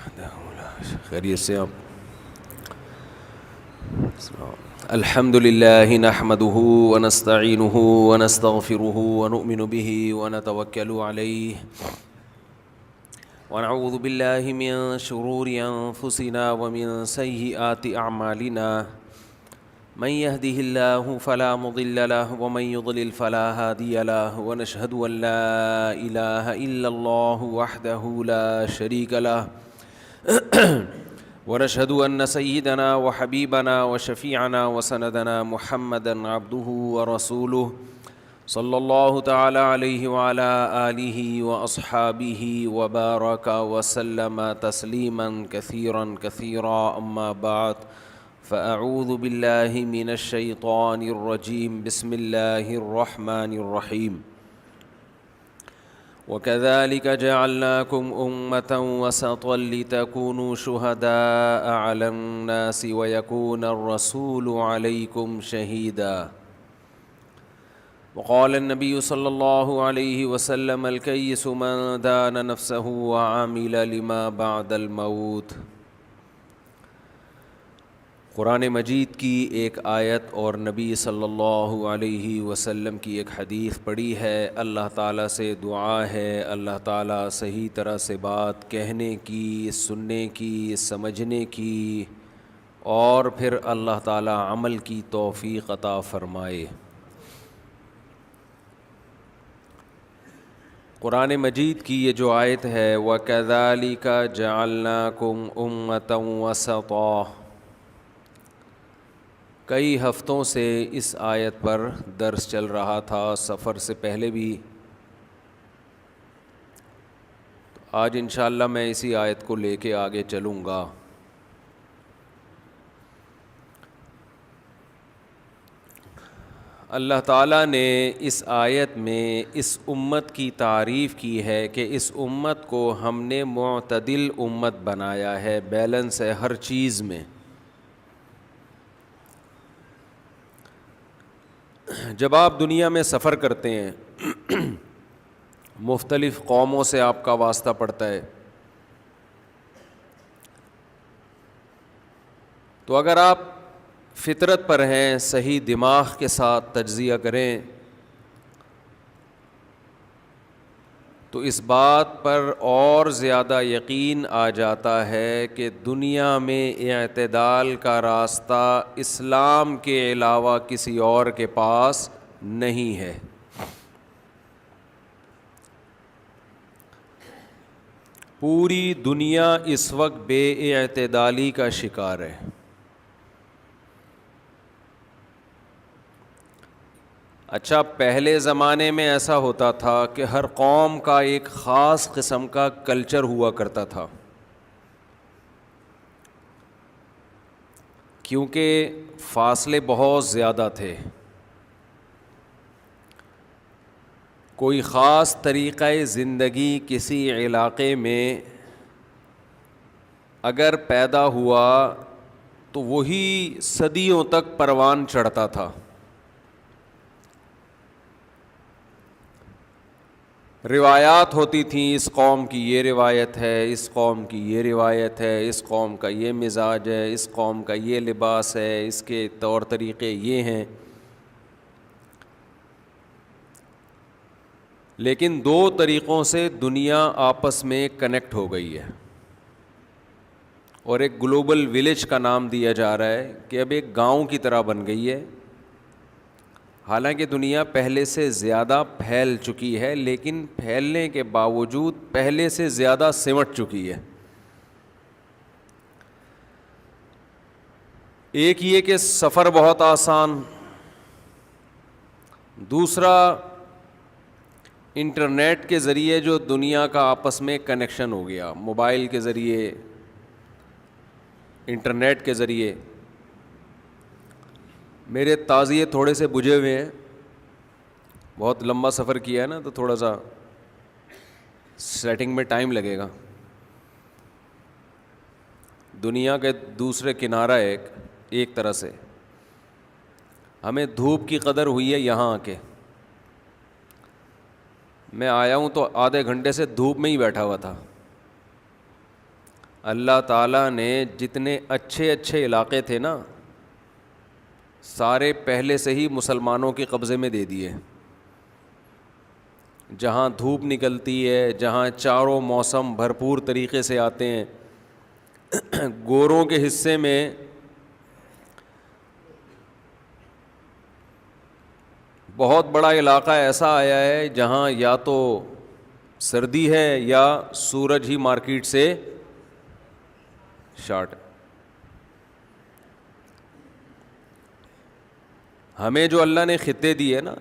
خیریت سے آپ؟ الحمد للہ نحمده ونستعینه ونستغفره ونؤمن به ونتوکل علیہ ونعوذ باللہ من شرور انفسنا ومن سیئات اعمالنا من يهده الله فلا مضل له ومن يضلل فلا هادي له ونشهد ان لا اله الا الله وحده لا شريك له ونشهد أن سيدنا وحبيبنا وشفيعنا وسندنا محمدا عبده ورسوله صلى الله تعالى عليه وعلى آله وأصحابه وبارك وسلم تسليما كثيرا كثيرا أما بعد فأعوذ بالله من الشيطان الرجيم بسم الله الرحمن الرحيم وَكَذَلِكَ جَعَلْنَاكُمْ أُمَّةً وَسَطًا لِتَكُونُوا شُهَدَاءَ عَلَى النَّاسِ وَيَكُونَ الرَّسُولُ عَلَيْكُمْ شَهِيدًا وقال النبي صلى الله عليه وسلم الكيس من دان نفسه وعمل لما بعد الموت۔ قرآن مجید کی ایک آیت اور نبی صلی اللہ علیہ وسلم کی ایک حدیث پڑھی ہے۔ اللہ تعالیٰ سے دعا ہے اللہ تعالیٰ صحیح طرح سے بات کہنے کی، سننے کی، سمجھنے کی اور پھر اللہ تعالیٰ عمل کی توفیق عطا فرمائے۔ قرآن مجید کی یہ جو آیت ہے وَكَذَلِكَ جَعَلْنَاكُمْ أُمَّةً وَسَطًا، کئی ہفتوں سے اس آیت پر درس چل رہا تھا، سفر سے پہلے بھی۔ آج انشاءاللہ میں اسی آیت کو لے کے آگے چلوں گا۔ اللہ تعالیٰ نے اس آیت میں اس امت کی تعریف کی ہے کہ اس امت کو ہم نے معتدل امت بنایا ہے، بیلنس ہے ہر چیز میں۔ جب آپ دنیا میں سفر کرتے ہیں، مختلف قوموں سے آپ کا واسطہ پڑتا ہے، تو اگر آپ فطرت پر ہیں، صحیح دماغ کے ساتھ تجزیہ کریں تو اس بات پر اور زیادہ یقین آ جاتا ہے کہ دنیا میں اعتدال کا راستہ اسلام کے علاوہ کسی اور کے پاس نہیں ہے۔ پوری دنیا اس وقت بے اعتدالی کا شکار ہے۔ اچھا، پہلے زمانے میں ایسا ہوتا تھا کہ ہر قوم کا ایک خاص قسم کا کلچر ہوا کرتا تھا، کیونکہ فاصلے بہت زیادہ تھے۔ کوئی خاص طریقہ زندگی کسی علاقے میں اگر پیدا ہوا تو وہی صدیوں تک پروان چڑھتا تھا۔ روایات ہوتی تھیں، اس قوم کی یہ روایت ہے، اس قوم کی یہ روایت ہے، اس قوم کا یہ مزاج ہے، اس قوم کا یہ لباس ہے، اس کے طور طریقے یہ ہیں۔ لیکن دو طریقوں سے دنیا آپس میں کنیکٹ ہو گئی ہے اور ایک گلوبل ولیج کا نام دیا جا رہا ہے کہ اب ایک گاؤں کی طرح بن گئی ہے۔ حالانکہ دنیا پہلے سے زیادہ پھیل چکی ہے، لیکن پھیلنے کے باوجود پہلے سے زیادہ سمٹ چکی ہے۔ ایک یہ کہ سفر بہت آسان، دوسرا انٹرنیٹ کے ذریعے جو دنیا کا آپس میں کنیکشن ہو گیا، موبائل کے ذریعے، انٹرنیٹ کے ذریعے۔ میرے تازیے تھوڑے سے بجھے ہوئے ہیں، بہت لمبا سفر کیا ہے نا، تو تھوڑا سا سیٹنگ میں ٹائم لگے گا۔ دنیا کے دوسرے کنارہ ایک طرح سے ہمیں دھوپ کی قدر ہوئی ہے یہاں آ کے۔ میں آیا ہوں تو آدھے گھنٹے سے دھوپ میں ہی بیٹھا ہوا تھا۔ اللہ تعالیٰ نے جتنے اچھے اچھے علاقے تھے نا سارے پہلے سے ہی مسلمانوں کے قبضے میں دے دیے. جہاں دھوپ نکلتی ہے, جہاں چاروں موسم بھرپور طریقے سے آتے ہیں, گوروں کے حصے میں بہت بڑا علاقہ ایسا آیا ہے جہاں یا تو سردی ہے یا سورج ہی مارکیٹ سے شارٹ. ہمیں جو اللہ نے خطے دیے نا,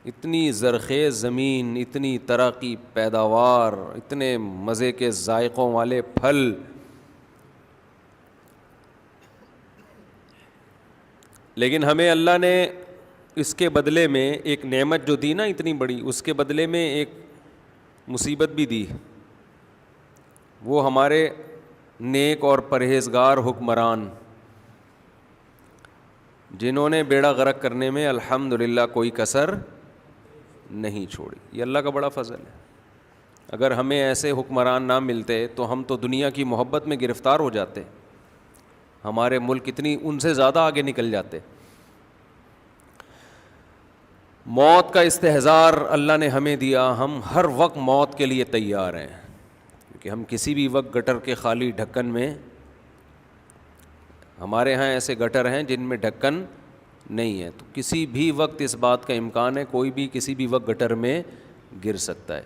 اتنی زرخیز زمین, اتنی ترقی پیداوار, اتنے مزے کے ذائقوں والے پھل, لیکن ہمیں اللہ نے اس کے بدلے میں ایک نعمت جو دی نا اتنی بڑی, اس کے بدلے میں ایک مصیبت بھی دی. وہ ہمارے نیک اور پرہیزگار حکمران جنہوں نے بیڑا غرق کرنے میں الحمدللہ کوئی کسر نہیں چھوڑی. یہ اللہ کا بڑا فضل ہے. اگر ہمیں ایسے حکمران نہ ملتے تو ہم تو دنیا کی محبت میں گرفتار ہو جاتے, ہمارے ملک اتنی ان سے زیادہ آگے نکل جاتے. موت کا استحضار اللہ نے ہمیں دیا, ہم ہر وقت موت کے لیے تیار ہیں, کیونکہ ہم کسی بھی وقت گٹر کے خالی ڈھکن میں, ہمارے ہاں ایسے گٹر ہیں جن میں ڈھکن نہیں ہے, تو کسی بھی وقت اس بات کا امکان ہے کوئی بھی کسی بھی وقت گٹر میں گر سکتا ہے.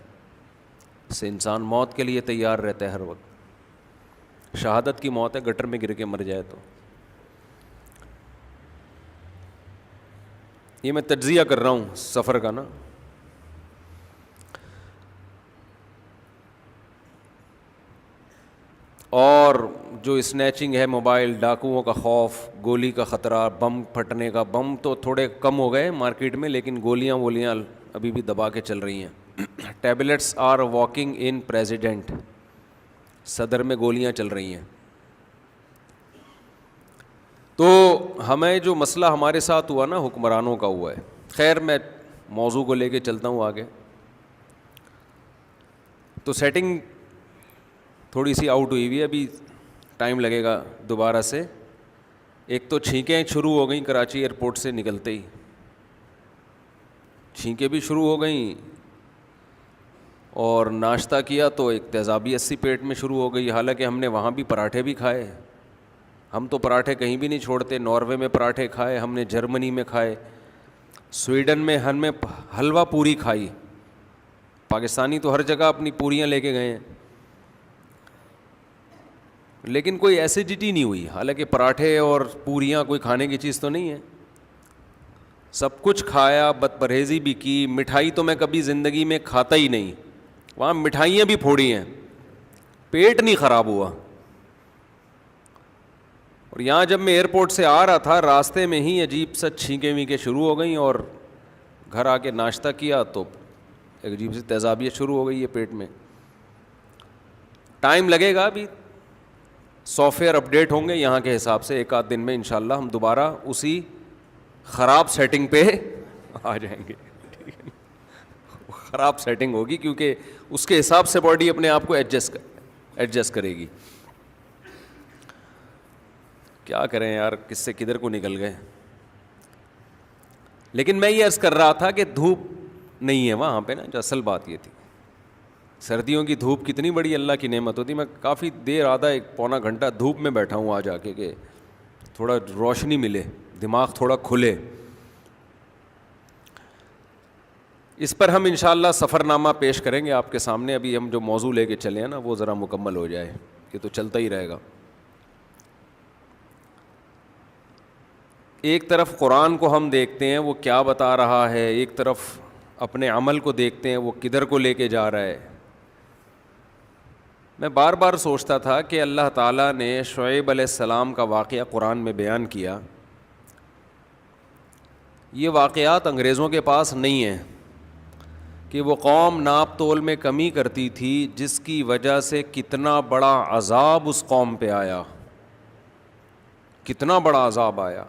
اس سے انسان موت کے لیے تیار رہتا ہے ہر وقت. شہادت کی موت ہے, گٹر میں گر کے مر جائے تو. یہ میں تجزیہ کر رہا ہوں سفر کا نا. اور جو اسنیچنگ ہے, موبائل, ڈاکوؤں کا خوف, گولی کا خطرہ, بم پھٹنے کا, بم تو تھوڑے کم ہو گئے مارکیٹ میں لیکن گولیاں ابھی بھی دبا کے چل رہی ہیں. Tablets are walking in president, صدر میں گولیاں چل رہی ہیں. تو ہمیں جو مسئلہ ہمارے ساتھ ہوا نا حکمرانوں کا ہوا ہے. خیر میں موضوع کو لے کے چلتا ہوں آگے. تو سیٹنگ تھوڑی سی آؤٹ ہوئی ہوئی ہے, ابھی ٹائم لگے گا دوبارہ سے. ایک تو چھینکیں شروع ہو گئیں کراچی ایئرپورٹ سے نکلتے ہی, چھینکیں بھی شروع ہو گئیں, اور ناشتہ کیا تو ایک تیزابی اسی پیٹ میں شروع ہو گئی. حالانکہ ہم نے وہاں بھی پراٹھے بھی کھائے, ہم تو پراٹھے کہیں بھی نہیں چھوڑتے. ناروے میں پراٹھے کھائے ہم نے, جرمنی میں کھائے, سویڈن میں ہم نے حلوہ پوری کھائی. پاکستانی تو ہر جگہ اپنی پوریاں لے کے گئے ہیں, لیکن کوئی ایسیڈیٹی نہیں ہوئی. حالانکہ پراٹھے اور پوریاں کوئی کھانے کی چیز تو نہیں ہے. سب کچھ کھایا, بد پرہیزی بھی کی. مٹھائی تو میں کبھی زندگی میں کھاتا ہی نہیں, وہاں مٹھائیاں بھی پھوڑی ہیں, پیٹ نہیں خراب ہوا. اور یہاں جب میں ایئرپورٹ سے آ رہا تھا راستے میں ہی عجیب سا چھینکیں وینکیں شروع ہو گئیں, اور گھر آ کے ناشتہ کیا تو ایک عجیب سی تیزابیت شروع ہو گئی ہے پیٹ میں. ٹائم لگے گا, ابھی سافٹ ویئر اپڈیٹ ہوں گے یہاں کے حساب سے, ایک آدھ دن میں انشاءاللہ ہم دوبارہ اسی خراب سیٹنگ پہ آ جائیں گے. خراب سیٹنگ ہوگی کیونکہ اس کے حساب سے باڈی اپنے آپ کو ایڈجسٹ کرے گی. کیا کریں یار, کس سے کدھر کو نکل گئے. لیکن میں یہ عرض کر رہا تھا کہ دھوپ نہیں ہے وہاں پہ نا, جو اصل بات یہ تھی. سردیوں کی دھوپ کتنی بڑی اللہ کی نعمت ہوتی. میں کافی دیر, آدھا ایک پونا گھنٹہ دھوپ میں بیٹھا ہوں آ جا کے, کہ تھوڑا روشنی ملے, دماغ تھوڑا کھلے. اس پر ہم انشاءاللہ سفر نامہ پیش کریں گے آپ کے سامنے. ابھی ہم جو موضوع لے کے چلے ہیں نا وہ ذرا مکمل ہو جائے, یہ تو چلتا ہی رہے گا. ایک طرف قرآن کو ہم دیکھتے ہیں وہ کیا بتا رہا ہے, ایک طرف اپنے عمل کو دیکھتے ہیں وہ کدھر کو لے کے جا رہا ہے. میں بار بار سوچتا تھا کہ اللہ تعالیٰ نے شعیب علیہ السلام کا واقعہ قرآن میں بیان کیا. یہ واقعات انگریزوں کے پاس نہیں ہیں کہ وہ قوم ناپ تول میں کمی کرتی تھی جس کی وجہ سے کتنا بڑا عذاب اس قوم پہ آیا, کتنا بڑا عذاب آیا.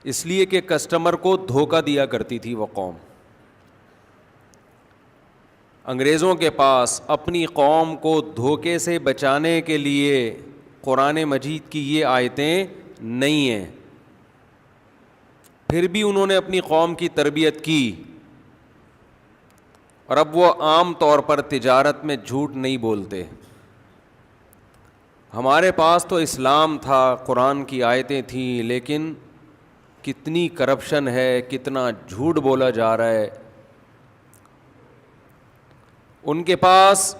اس لیے کہ کسٹمر کو دھوکہ دیا کرتی تھی وہ قوم. انگریزوں کے پاس اپنی قوم کو دھوکے سے بچانے کے لیے قرآن مجید کی یہ آیتیں نہیں ہیں، پھر بھی انہوں نے اپنی قوم کی تربیت کی، اور اب وہ عام طور پر تجارت میں جھوٹ نہیں بولتے۔ ہمارے پاس تو اسلام تھا، قرآن کی آیتیں تھیں، لیکن کتنی کرپشن ہے، کتنا جھوٹ بولا جا رہا ہے۔ ان کے پاس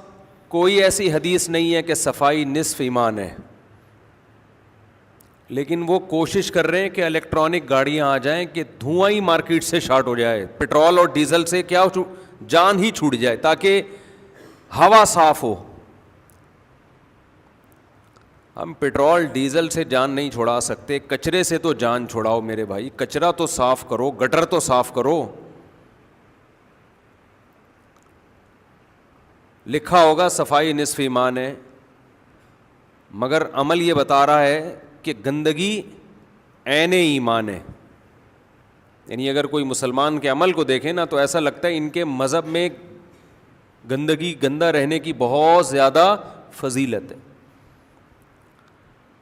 کوئی ایسی حدیث نہیں ہے کہ صفائی نصف ایمان ہے، لیکن وہ کوشش کر رہے ہیں کہ الیکٹرانک گاڑیاں آ جائیں کہ دھواں ہی مارکیٹ سے شارٹ ہو جائے، پٹرول اور ڈیزل سے کیا جان ہی چھوٹ جائے تاکہ ہوا صاف ہو۔ ہم پٹرول ڈیزل سے جان نہیں چھڑا سکتے، کچرے سے تو جان چھڑاؤ میرے بھائی، کچرا تو صاف کرو، گٹر تو صاف کرو۔ لکھا ہوگا صفائی نصف ایمان ہے، مگر عمل یہ بتا رہا ہے کہ گندگی عین ایمان ہے۔ یعنی اگر کوئی مسلمان کے عمل کو دیکھے نا تو ایسا لگتا ہے ان کے مذہب میں گندگی، گندہ رہنے کی بہت زیادہ فضیلت ہے۔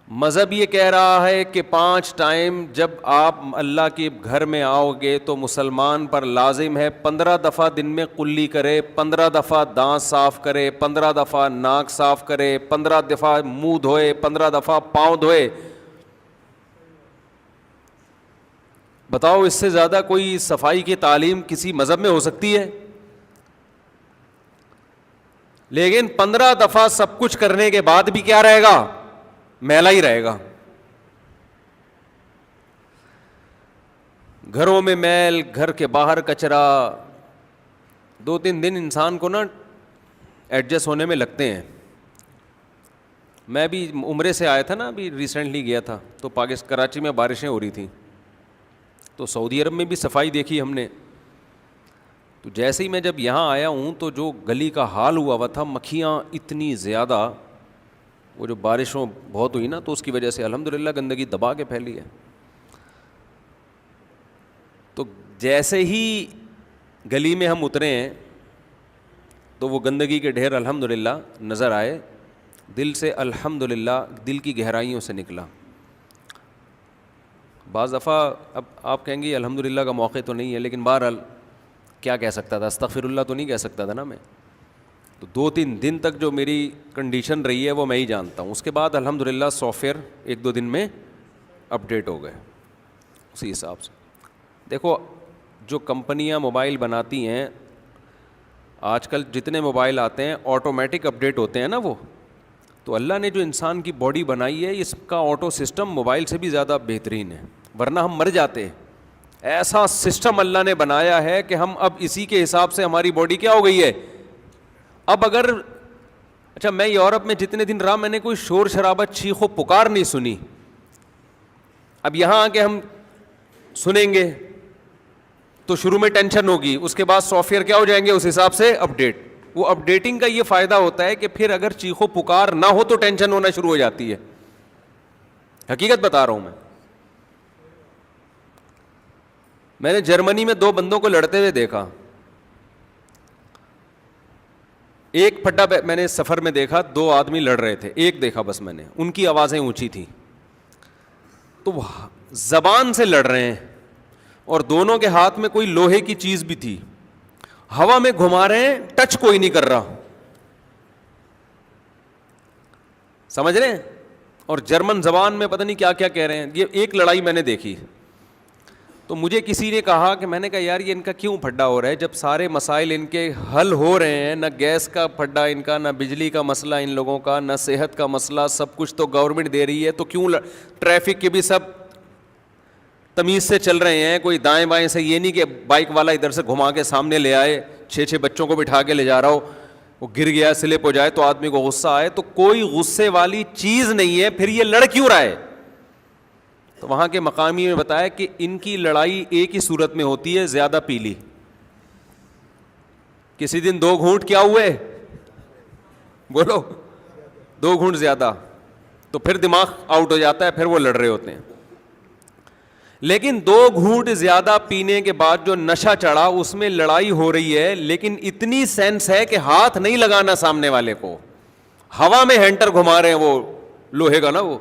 مذہب یہ کہہ رہا ہے کہ 5 ٹائم جب آپ اللہ کے گھر میں آؤ گے تو مسلمان پر لازم ہے 15 دفعہ دن میں قلی کرے، 15 دفعہ دانت صاف کرے، 15 دفعہ ناک صاف کرے، 15 دفعہ منہ دھوئے، 15 دفعہ پاؤں دھوئے۔ بتاؤ اس سے زیادہ کوئی صفائی کی تعلیم کسی مذہب میں ہو سکتی ہے؟ لیکن 15 دفعہ سب کچھ کرنے کے بعد بھی کیا رہے گا؟ میلا ہی رہے گا۔ گھروں میں میل، گھر کے باہر کچرا، 2-3 دن انسان کو نا ایڈجسٹ ہونے میں لگتے ہیں۔ میں بھی عمرے سے آیا تھا نا، ابھی ریسنٹلی گیا تھا، تو کراچی میں بارشیں ہو رہی تھیں، تو سعودی عرب میں بھی صفائی دیکھی ہم نے۔ تو جیسے ہی میں جب یہاں آیا ہوں تو جو گلی کا حال ہوا ہوا تھا، مکھیاں اتنی زیادہ، وہ جو بارشوں بہت ہوئی نا تو اس کی وجہ سے الحمدللہ گندگی دبا کے پھیلی ہے۔ تو جیسے ہی گلی میں ہم اترے ہیں تو وہ گندگی کے ڈھیر الحمدللہ نظر آئے، دل سے الحمدللہ، دل کی گہرائیوں سے نکلا۔ بعض دفعہ اب آپ کہیں گے الحمدللہ کا موقع تو نہیں ہے، لیکن بہرحال کیا کہہ سکتا تھا، استغفر اللہ تو نہیں کہہ سکتا تھا نا میں۔ تو 2-3 دن تک جو میری کنڈیشن رہی ہے وہ میں ہی جانتا ہوں۔ اس کے بعد الحمدللہ سافٹ ویئر 1-2 دن میں اپڈیٹ ہو گئے اسی حساب سے۔ دیکھو جو کمپنیاں موبائل بناتی ہیں، آج کل جتنے موبائل آتے ہیں آٹومیٹک اپڈیٹ ہوتے ہیں نا وہ، تو اللہ نے جو انسان کی باڈی بنائی ہے اس کا آٹو سسٹم موبائل سے بھی زیادہ بہترین ہے، ورنہ ہم مر جاتے۔ ایسا سسٹم اللہ نے بنایا ہے کہ ہم اب اسی کے حساب سے ہماری باڈی کیا ہو گئی ہے۔ اب اگر اچھا میں یورپ میں جتنے دن رہا میں نے کوئی شور شرابہ، چیخ و پکار نہیں سنی۔ اب یہاں آ کے ہم سنیں گے تو شروع میں ٹینشن ہوگی، اس کے بعد سافٹ ویئر کیا ہو جائیں گے اس حساب سے اپڈیٹ۔ وہ اپڈیٹنگ کا یہ فائدہ ہوتا ہے کہ پھر اگر چیخ و پکار نہ ہو تو ٹینشن ہونا شروع ہو جاتی ہے۔ حقیقت بتا رہا ہوں میں نے جرمنی میں 2 بندوں کو لڑتے ہوئے دیکھا۔ ایک پھڈا میں نے سفر میں دیکھا، 2 آدمی لڑ رہے تھے، ایک دیکھا بس میں نے، ان کی آوازیں اونچی تھیں، تو وہ زبان سے لڑ رہے ہیں اور دونوں کے ہاتھ میں کوئی لوہے کی چیز بھی تھی، ہوا میں گھما رہے ہیں، ٹچ کوئی نہیں کر رہا، سمجھ رہے ہیں؟ اور جرمن زبان میں پتہ نہیں کیا کیا کہہ رہے ہیں۔ یہ ایک لڑائی میں نے دیکھی، تو مجھے کسی نے کہا کہ میں نے کہا یار یہ ان کا کیوں پھڈا ہو رہا ہے، جب سارے مسائل ان کے حل ہو رہے ہیں، نہ گیس کا پھڈا ان کا، نہ بجلی کا مسئلہ ان لوگوں کا، نہ صحت کا مسئلہ، سب کچھ تو گورنمنٹ دے رہی ہے، تو کیوں ٹریفک کے بھی سب تمیز سے چل رہے ہیں، کوئی دائیں بائیں سے، یہ نہیں کہ بائک والا ادھر سے گھما کے سامنے لے آئے، 6 بچوں کو بٹھا کے لے جا رہا ہو، وہ گر گیا سلپ ہو جائے تو آدمی کو غصہ آئے، تو کوئی غصے والی چیز نہیں ہے، پھر یہ لڑ کیوں رہا ہے؟ تو وہاں کے مقامی میں بتایا کہ ان کی لڑائی ایک ہی صورت میں ہوتی ہے، زیادہ پی لی، کسی دن 2 گھونٹ کیا ہوئے، بولو 2 گھونٹ زیادہ، تو پھر دماغ آؤٹ ہو جاتا ہے، پھر وہ لڑ رہے ہوتے ہیں۔ لیکن 2 گھونٹ زیادہ پینے کے بعد جو نشہ چڑھا اس میں لڑائی ہو رہی ہے, لیکن اتنی سینس ہے کہ ہاتھ نہیں لگانا سامنے والے کو, ہوا میں ہینٹر گھما رہے ہیں وہ لوہے کا نا وہ,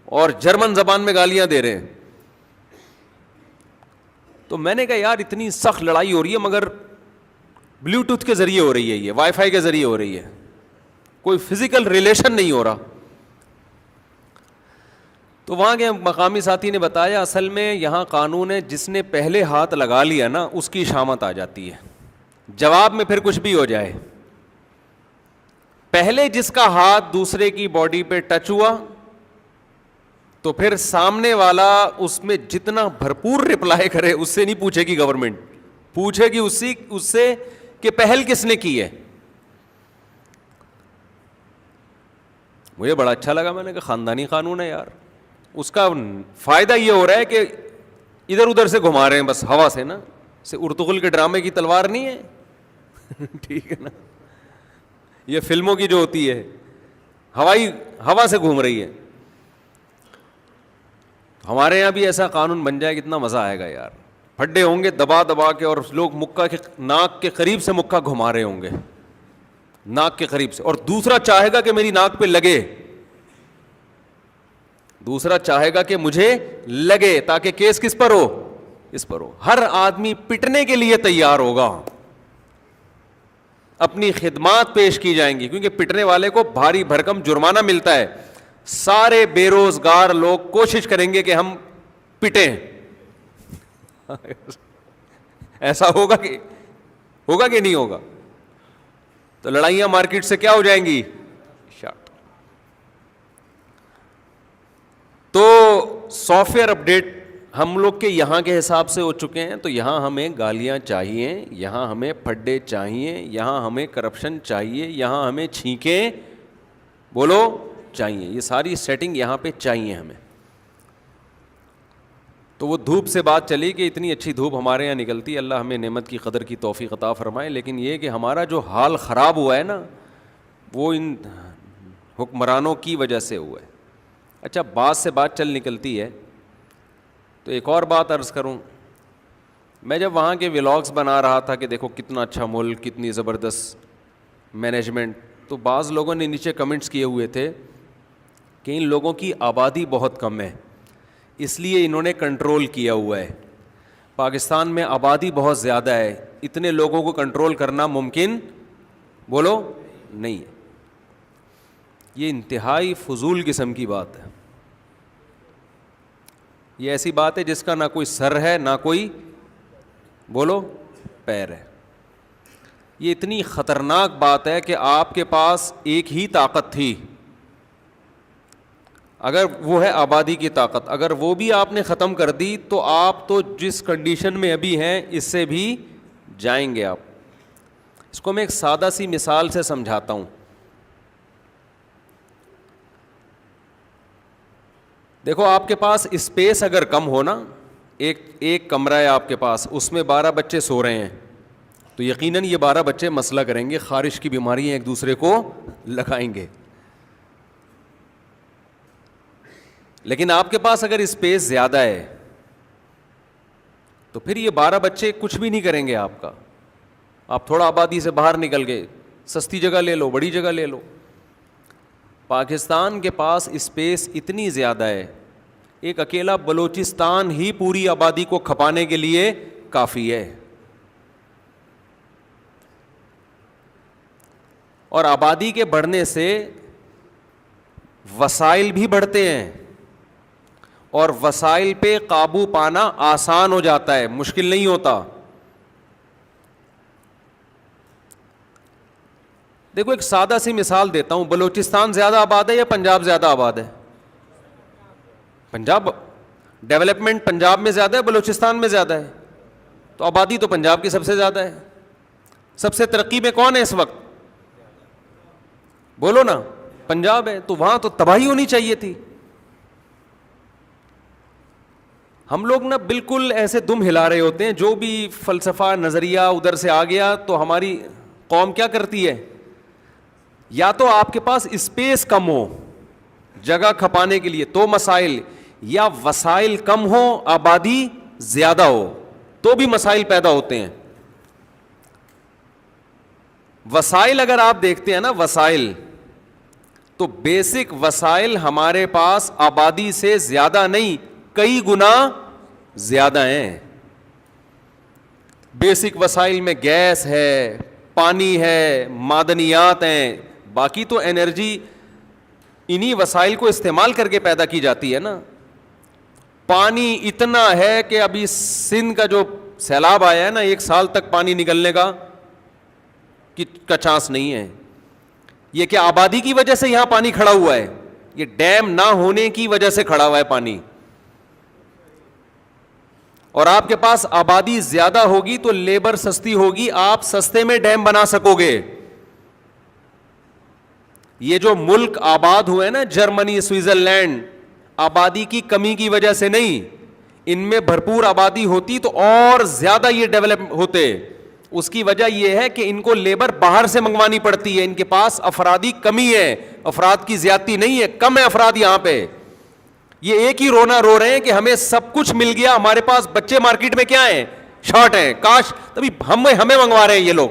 اور جرمن زبان میں گالیاں دے رہے ہیں. تو میں نے کہا یار اتنی سخت لڑائی ہو رہی ہے مگر بلوٹوتھ کے ذریعے ہو رہی ہے, یہ وائی فائی کے ذریعے ہو رہی ہے, کوئی فزیکل ریلیشن نہیں ہو رہا. تو وہاں کے مقامی ساتھی نے بتایا اصل میں یہاں قانون ہے جس نے پہلے ہاتھ لگا لیا نا اس کی شامت آ جاتی ہے, جواب میں پھر کچھ بھی ہو جائے. پہلے جس کا ہاتھ دوسرے کی باڈی پہ ٹچ ہوا تو پھر سامنے والا اس میں جتنا بھرپور رپلائی کرے اس سے نہیں پوچھے گی گورنمنٹ, پوچھے گی اس سے کہ پہل کس نے کی ہے. مجھے بڑا اچھا لگا, میں نے کہا خاندانی قانون ہے یار, اس کا فائدہ یہ ہو رہا ہے کہ ادھر ادھر سے گھما رہے ہیں بس ہوا سے نا, سے ارطغرل کے ڈرامے کی تلوار نہیں ہے ٹھیک ہے نا, یہ فلموں کی جو ہوتی ہے ہوا سے گھوم رہی ہے. ہمارے یہاں بھی ایسا قانون بن جائے کتنا مزہ آئے گا یار, پھڈے ہوں گے دبا دبا کے اور لوگ مکہ کے ناک کے قریب سے مکہ گھما رہے ہوں گے, ناک کے قریب سے, اور دوسرا چاہے گا کہ میری ناک پہ لگے, دوسرا چاہے گا کہ مجھے لگے تاکہ کیس کس پر ہو, اس پر ہو. ہر آدمی پٹنے کے لیے تیار ہوگا, اپنی خدمات پیش کی جائیں گی کیونکہ پٹنے والے کو بھاری بھرکم جرمانہ ملتا ہے. سارے بے روزگار لوگ کوشش کریں گے کہ ہم پٹیں. ایسا ہوگا کہ نہیں ہوگا؟ تو لڑائیاں مارکیٹ سے کیا ہو جائیں گی, شارٹ. تو سافٹ ویئر اپڈیٹ ہم لوگ کے یہاں کے حساب سے ہو چکے ہیں, تو یہاں ہمیں گالیاں چاہیے, یہاں ہمیں پھڈے چاہیے, یہاں ہمیں کرپشن چاہیے, یہاں ہمیں چھینکیں بولو چاہیے, یہ ساری سیٹنگ یہاں پہ چاہیے ہمیں. تو وہ دھوپ سے بات چلی کہ اتنی اچھی دھوپ ہمارے یہاں نکلتی ہے, اللہ ہمیں نعمت کی قدر کی توفیق عطا فرمائے. لیکن یہ کہ ہمارا جو حال خراب ہوا ہے نا وہ ان حکمرانوں کی وجہ سے ہوا ہے. اچھا بات سے بات چل نکلتی ہے تو ایک اور بات عرض کروں. میں جب وہاں کے ولاگز بنا رہا تھا کہ دیکھو کتنا اچھا ملک, کتنی زبردست مینجمنٹ, تو بعض لوگوں نے نیچے کمنٹس کیے ہوئے تھے کہ ان لوگوں کی آبادی بہت کم ہے اس لیے انہوں نے کنٹرول کیا ہوا ہے. پاکستان میں آبادی بہت زیادہ ہے, اتنے لوگوں کو کنٹرول کرنا ممکن بولو نہیں ہے. یہ انتہائی فضول قسم کی بات ہے. یہ ایسی بات ہے جس کا نہ کوئی سر ہے نہ کوئی بولو پیر ہے. یہ اتنی خطرناک بات ہے کہ آپ کے پاس ایک ہی طاقت تھی, اگر وہ ہے آبادی کی طاقت, اگر وہ بھی آپ نے ختم کر دی تو آپ تو جس کنڈیشن میں ابھی ہیں اس سے بھی جائیں گے آپ. اس کو میں ایک سادہ سی مثال سے سمجھاتا ہوں. دیکھو آپ کے پاس اسپیس اگر کم ہو نا, ایک کمرہ ہے آپ کے پاس, اس میں 12 بچے سو رہے ہیں, تو یقیناً یہ 12 بچے مسئلہ کریں گے, خارش کی بیماریاں ایک دوسرے کو لگائیں گے. لیکن آپ کے پاس اگر اسپیس زیادہ ہے تو پھر یہ 12 بچے کچھ بھی نہیں کریں گے آپ کا. آپ تھوڑا آبادی سے باہر نکل گئے, سستی جگہ لے لو, بڑی جگہ لے لو. پاکستان کے پاس اسپیس اتنی زیادہ ہے, ایک اکیلا بلوچستان ہی پوری آبادی کو کھپانے کے لیے کافی ہے. اور آبادی کے بڑھنے سے وسائل بھی بڑھتے ہیں, اور وسائل پہ قابو پانا آسان ہو جاتا ہے, مشکل نہیں ہوتا. دیکھو ایک سادہ سی مثال دیتا ہوں, بلوچستان زیادہ آباد ہے یا پنجاب زیادہ آباد ہے؟ پنجاب, ڈیولپمنٹ پنجاب میں زیادہ ہے بلوچستان میں زیادہ ہے, تو آبادی تو پنجاب کی سب سے زیادہ ہے. سب سے ترقی میں کون ہے اس وقت بولو نا, پنجاب ہے. تو وہاں تو تباہی ہونی چاہیے تھی. ہم لوگ نا بالکل ایسے دم ہلا رہے ہوتے ہیں, جو بھی فلسفہ نظریہ ادھر سے آ گیا تو ہماری قوم کیا کرتی ہے, یا تو آپ کے پاس اسپیس کم ہو جگہ کھپانے کے لیے تو مسائل, یا وسائل کم ہو آبادی زیادہ ہو تو بھی مسائل پیدا ہوتے ہیں. وسائل اگر آپ دیکھتے ہیں نا وسائل, تو بیسک وسائل ہمارے پاس آبادی سے زیادہ نہیں, کئی گنا زیادہ ہیں. بیسک وسائل میں گیس ہے, پانی ہے, معدنیات ہیں, باقی تو انرجی انہی وسائل کو استعمال کر کے پیدا کی جاتی ہے نا. پانی اتنا ہے کہ ابھی سندھ کا جو سیلاب آیا ہے نا, 1 سال تک پانی نکلنے کا چانس نہیں ہے. یہ کہ آبادی کی وجہ سے یہاں پانی کھڑا ہوا ہے, یہ ڈیم نہ ہونے کی وجہ سے کھڑا ہوا ہے پانی. اور آپ کے پاس آبادی زیادہ ہوگی تو لیبر سستی ہوگی, آپ سستے میں ڈیم بنا سکو گے. یہ جو ملک آباد ہوئے نا, جرمنی, سوئٹزرلینڈ, آبادی کی کمی کی وجہ سے نہیں, ان میں بھرپور آبادی ہوتی تو اور زیادہ یہ ڈیولپ ہوتے. اس کی وجہ یہ ہے کہ ان کو لیبر باہر سے منگوانی پڑتی ہے, ان کے پاس افرادی کمی ہے, افراد کی زیادتی نہیں ہے, کم ہے افراد یہاں پہ. یہ ایک ہی رونا رو رہے ہیں کہ ہمیں سب کچھ مل گیا, ہمارے پاس بچے مارکیٹ میں کیا ہیں, شارٹ ہیں, کاش تبھی ہمیں منگوا رہے ہیں یہ لوگ.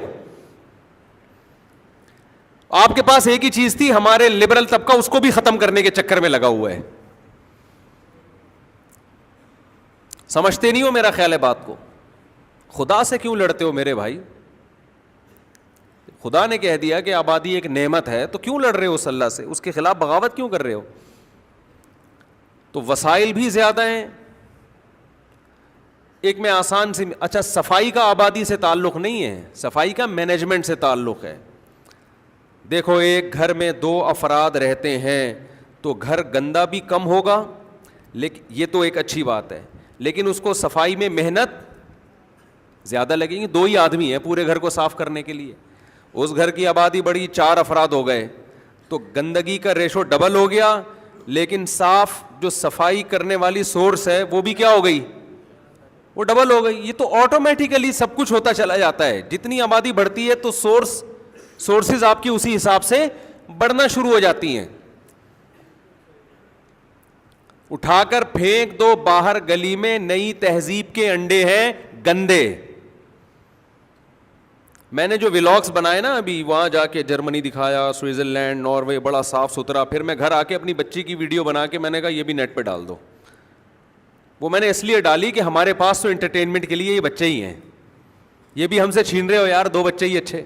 آپ کے پاس ایک ہی چیز تھی, ہمارے لبرل طبقہ اس کو بھی ختم کرنے کے چکر میں لگا ہوا ہے. سمجھتے نہیں ہو میرا خیال ہے بات کو. خدا سے کیوں لڑتے ہو میرے بھائی؟ خدا نے کہہ دیا کہ آبادی ایک نعمت ہے, تو کیوں لڑ رہے ہو اس اللہ سے, اس کے خلاف بغاوت کیوں کر رہے ہو؟ تو وسائل بھی زیادہ ہیں. ایک میں آسان سی, اچھا صفائی کا آبادی سے تعلق نہیں ہے, صفائی کا مینجمنٹ سے تعلق ہے. دیکھو ایک گھر میں 2 افراد رہتے ہیں تو گھر گندا بھی کم ہوگا, لیکن یہ تو ایک اچھی بات ہے, لیکن اس کو صفائی میں محنت زیادہ لگیں گی. 2 ہی آدمی ہیں پورے گھر کو صاف کرنے کے لیے, اس گھر کی آبادی بڑی, 4 افراد ہو گئے تو گندگی کا ریشو ڈبل ہو گیا, لیکن صاف جو صفائی کرنے والی سورس ہے وہ بھی کیا ہو گئی, وہ ڈبل ہو گئی. یہ تو آٹومیٹیکلی سب کچھ ہوتا چلا جاتا ہے. جتنی آبادی بڑھتی ہے تو سورسز آپ کی اسی حساب سے بڑھنا شروع ہو جاتی ہیں. اٹھا کر پھینک دو باہر گلی میں, نئی تہذیب کے انڈے ہیں گندے. میں نے جو ولاگس بنائے نا ابھی, وہاں جا کے جرمنی دکھایا, سوئٹزرلینڈ, ناروے, بڑا صاف ستھرا, پھر میں گھر آ کے اپنی بچی کی ویڈیو بنا کے میں نے کہا یہ بھی نیٹ پہ ڈال دو. وہ میں نے اس لیے ڈالی کہ ہمارے پاس تو انٹرٹینمنٹ کے لیے یہ بچے ہی ہیں, یہ بھی ہم سے چھین رہے ہو یار, 2 بچے ہی اچھے.